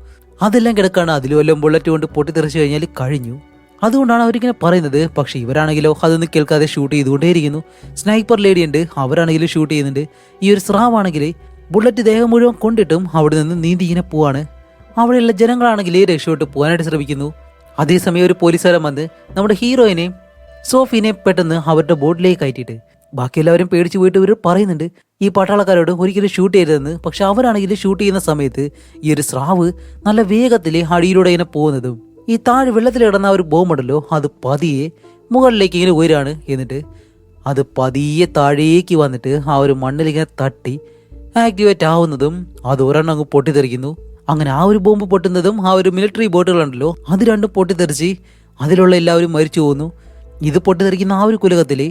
അതെല്ലാം കിടക്കാണ്. അതിൽ വല്ലതും ബുള്ളറ്റ് കൊണ്ട് പൊട്ടിത്തെറിച്ച് കഴിഞ്ഞാൽ കഴിഞ്ഞു. അതുകൊണ്ടാണ് അവരിങ്ങനെ പറയുന്നത്. പക്ഷെ ഇവരാണെങ്കിലോ അതൊന്നും കേൾക്കാതെ ഷൂട്ട് ചെയ്തുകൊണ്ടേയിരിക്കുന്നു. സ്നൈപ്പർ ലേഡി ഉണ്ട്, അവരാണെങ്കിലും ഷൂട്ട് ചെയ്യുന്നുണ്ട്. ഈ ഒരു സ്രാവാണെങ്കിൽ ബുള്ളറ്റ് ദേഹം മുഴുവൻ കൊണ്ടിട്ടും അവിടെ നിന്ന് നീന്തി ഇങ്ങനെ പോവാണ്. അവിടെയുള്ള ജനങ്ങളാണെങ്കിൽ രക്ഷപ്പെട്ട് പോകാനായിട്ട് ശ്രമിക്കുന്നു. അതേസമയം ഒരു പോലീസുകാരൻ വന്ന് നമ്മുടെ ഹീറോയിനെയും സോഫീനെയും പെട്ടെന്ന് അവരുടെ ബോട്ടിലേക്ക് കയറ്റിയിട്ട് ബാക്കിയെല്ലാവരും പേടിച്ച് പോയിട്ട് ഇവർ പറയുന്നുണ്ട് ഈ പട്ടാളക്കാരോട് ഒരിക്കലും ഷൂട്ട് ചെയ്തതെന്ന്. പക്ഷെ അവരാണെങ്കിൽ ഷൂട്ട് ചെയ്യുന്ന സമയത്ത് ഈ ഒരു സ്രാവ് നല്ല വേഗത്തിൽ അടിയിലൂടെ ഇങ്ങനെ പോകുന്നതും ഈ താഴെ വെള്ളത്തിൽ കിടന്ന ഒരു ബോംബുണ്ടല്ലോ, അത് പതിയെ മുകളിലേക്ക് ഇങ്ങനെ ഉയരാണ്. എന്നിട്ട് അത് പതിയെ താഴേക്ക് വന്നിട്ട് ആ ഒരു മണ്ണിലിങ്ങനെ തട്ടി ആക്ടിവേറ്റ് ആവുന്നതും അത് ഒരെണ്ണം അങ്ങ് പൊട്ടിത്തെറിക്കുന്നു. അങ്ങനെ ആ ഒരു ബോംബ് പൊട്ടുന്നതും ആ ഒരു മിലിറ്ററി ബോട്ടുകളുണ്ടല്ലോ, അത് രണ്ടും പൊട്ടിത്തെറിച്ച് അതിലുള്ള എല്ലാവരും മരിച്ചു പോകുന്നു. ഇത് പൊട്ടിത്തെറിക്കുന്ന ആ ഒരു കുലകത്തിൽ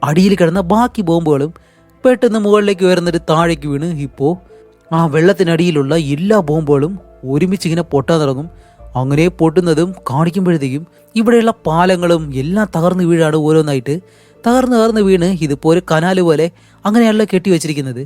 അടിയിൽ കിടന്ന ബാക്കി ബോംബുകളും പെട്ടെന്ന് മുകളിലേക്ക് ഉയർന്നിട്ട് താഴേക്ക് വീണ് ഇപ്പോൾ ആ വെള്ളത്തിനടിയിലുള്ള എല്ലാ ബോംബുകളും ഒരുമിച്ച് ഇങ്ങനെ പൊട്ടാൻ തുടങ്ങും. അങ്ങനെ പൊട്ടുന്നതും കാണിക്കുമ്പോഴത്തേക്കും ഇവിടെയുള്ള പാലങ്ങളും എല്ലാം തകർന്ന് വീഴാണ്. ഓരോന്നായിട്ട് തകർന്ന് വീണ് ഇതിപ്പോൾ ഒരു കനാല് പോലെ അങ്ങനെയാണല്ലോ കെട്ടി വെച്ചിരിക്കുന്നത്.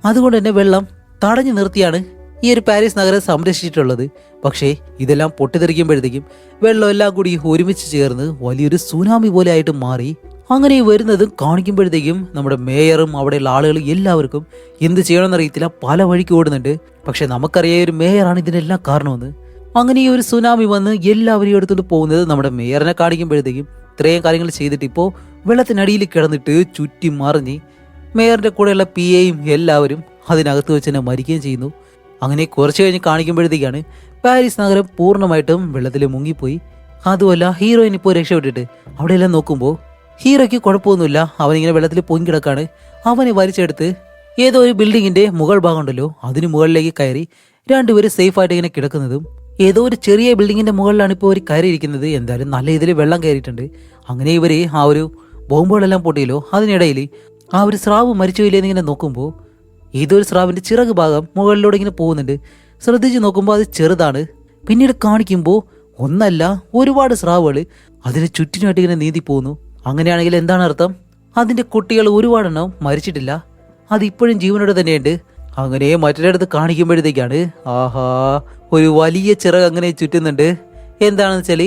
അതുകൊണ്ട് തന്നെ വെള്ളം തടഞ്ഞു നിർത്തിയാണ് ഈ ഒരു പാരീസ് നഗരം സംരക്ഷിച്ചിട്ടുള്ളത്. പക്ഷേ ഇതെല്ലാം പൊട്ടിത്തെറിക്കുമ്പോഴത്തേക്കും വെള്ളം എല്ലാം കൂടി ഒരുമിച്ച് ചേർന്ന് വലിയൊരു സുനാമി പോലെ ആയിട്ട് മാറി. അങ്ങനെ വരുന്നതും കാണിക്കുമ്പോഴത്തേക്കും നമ്മുടെ മേയറും അവിടെയുള്ള ആളുകളും എല്ലാവർക്കും എന്ത് ചെയ്യണമെന്നറിയത്തില്ല, പല വഴിക്ക് ഓടുന്നുണ്ട്. പക്ഷെ നമുക്കറിയാം ഒരു മേയറാണ് ഇതിനെല്ലാം കാരണമെന്ന്. അങ്ങനെ ഈ ഒരു സുനാമി വന്ന് എല്ലാവരെയും എടുത്തുകൊണ്ട് പോകുന്നത് നമ്മുടെ മേയറിനെ കാണിക്കുമ്പോഴത്തേക്കും ഇത്രയും കാര്യങ്ങൾ ചെയ്തിട്ട് ഇപ്പോൾ വെള്ളത്തിനടിയിൽ കിടന്നിട്ട് ചുറ്റി മറിഞ്ഞ് മേയറിന്റെ കൂടെയുള്ള PAയും എല്ലാവരും അതിനകത്ത് വെച്ച് തന്നെ മരിക്കുകയും ചെയ്യുന്നു. അങ്ങനെ കുറച്ച് കഴിഞ്ഞ് കാണിക്കുമ്പോഴത്തേക്കാണ് പാരീസ് നഗരം പൂർണ്ണമായിട്ടും വെള്ളത്തിൽ മുങ്ങിപ്പോയി. അതുമല്ല ഹീറോയിൻ ഇപ്പോൾ രക്ഷപ്പെട്ടിട്ട് അവിടെയെല്ലാം നോക്കുമ്പോൾ ഹീറോയ്ക്ക് കുഴപ്പമൊന്നുമില്ല. അവനിങ്ങനെ വെള്ളത്തിൽ പൊങ്ങി കിടക്കാണ്. അവനെ വലിച്ചെടുത്ത് ഏതോ ഒരു ബിൽഡിങ്ങിന്റെ മുകൾ ഭാഗം ഉണ്ടല്ലോ, അതിന് മുകളിലേക്ക് കയറി രണ്ടുപേരും സേഫായിട്ട് ഇങ്ങനെ കിടക്കുന്നതും ഏതോ ഒരു ചെറിയ ബിൽഡിങ്ങിന്റെ മുകളിലാണ് ഇപ്പോൾ അവർ കയറിയിരിക്കുന്നത്. എന്തായാലും നല്ല ഇതിൽ വെള്ളം കയറിയിട്ടുണ്ട്. അങ്ങനെ ഇവര് ആ ഒരു ബോംബുകളെല്ലാം പൊട്ടിയല്ലോ, അതിനിടയിൽ ആ ഒരു സ്രാവ് മരിച്ചില്ലേ എന്നിങ്ങനെ നോക്കുമ്പോൾ ഏതൊരു സ്രാവിന്റെ ചിറക് ഭാഗം മുകളിലൂടെ ഇങ്ങനെ പോകുന്നുണ്ട്. ശ്രദ്ധിച്ച് നോക്കുമ്പോൾ അത് ചെറുതാണ്. പിന്നീട് കാണിക്കുമ്പോൾ ഒന്നല്ല ഒരുപാട് സ്രാവുകൾ അതിന് ചുറ്റിനുമായിട്ട് ഇങ്ങനെ നീന്തി പോകുന്നു. അങ്ങനെയാണെങ്കിൽ എന്താണ് അർത്ഥം? അതിന്റെ കുട്ടികൾ ഒരുപാടെണ്ണം മരിച്ചിട്ടില്ല, അത് ഇപ്പോഴും ജീവനോടെ തന്നെയുണ്ട്. അങ്ങനെ മറ്റൊരിടത്ത് കാണിക്കുമ്പോഴത്തേക്കാണ് ആഹാ ഒരു വലിയ ചിറക് അങ്ങനെ ചുറ്റുന്നുണ്ട്. എന്താണെന്ന് വെച്ചാൽ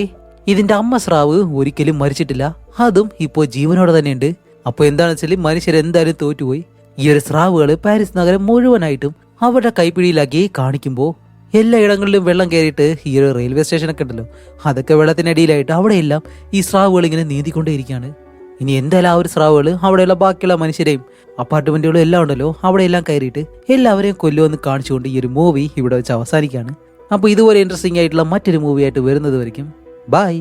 ഇതിന്റെ അമ്മ സ്രാവ് ഒരിക്കലും മരിച്ചിട്ടില്ല, അതും ഇപ്പോൾ ജീവനോടെ തന്നെയുണ്ട്. അപ്പോൾ എന്താണെന്ന് വെച്ചാൽ മനുഷ്യരെന്തായാലും തോറ്റുപോയി. ഈ ഒരു സ്രാവുകൾ പാരീസ് നഗരം മുഴുവനായിട്ടും അവരുടെ കൈപ്പിടിയിലാക്കി കാണിക്കുമ്പോൾ എല്ലാ ഇടങ്ങളിലും വെള്ളം കയറിയിട്ട് ഈ ഒരു റെയിൽവേ സ്റ്റേഷനൊക്കെ ഉണ്ടല്ലോ, അതൊക്കെ വെള്ളത്തിനടിയിലായിട്ട് അവിടെയെല്ലാം ഈ സ്രാവുകൾ ഇങ്ങനെ നീന്തിക്കൊണ്ടേയിരിക്കുകയാണ്. ഇനി എന്തായാലും ആ ഒരു സ്രാവുകൾ അവിടെയുള്ള ബാക്കിയുള്ള മനുഷ്യരെയും അപ്പാർട്ട്മെന്റുകളും എല്ലാം ഉണ്ടല്ലോ അവിടെയെല്ലാം കയറിയിട്ട് എല്ലാവരെയും കൊല്ലുമെന്ന് കാണിച്ചുകൊണ്ട് ഈ ഒരു മൂവി ഇവിടെ വെച്ച് അവസാനിക്കുകയാണ്. അപ്പോൾ ഇതുപോലെ ഇൻട്രസ്റ്റിംഗ് ആയിട്ടുള്ള മറ്റൊരു മൂവിയായിട്ട് വരുന്നത് വരയ്ക്കും ബൈ.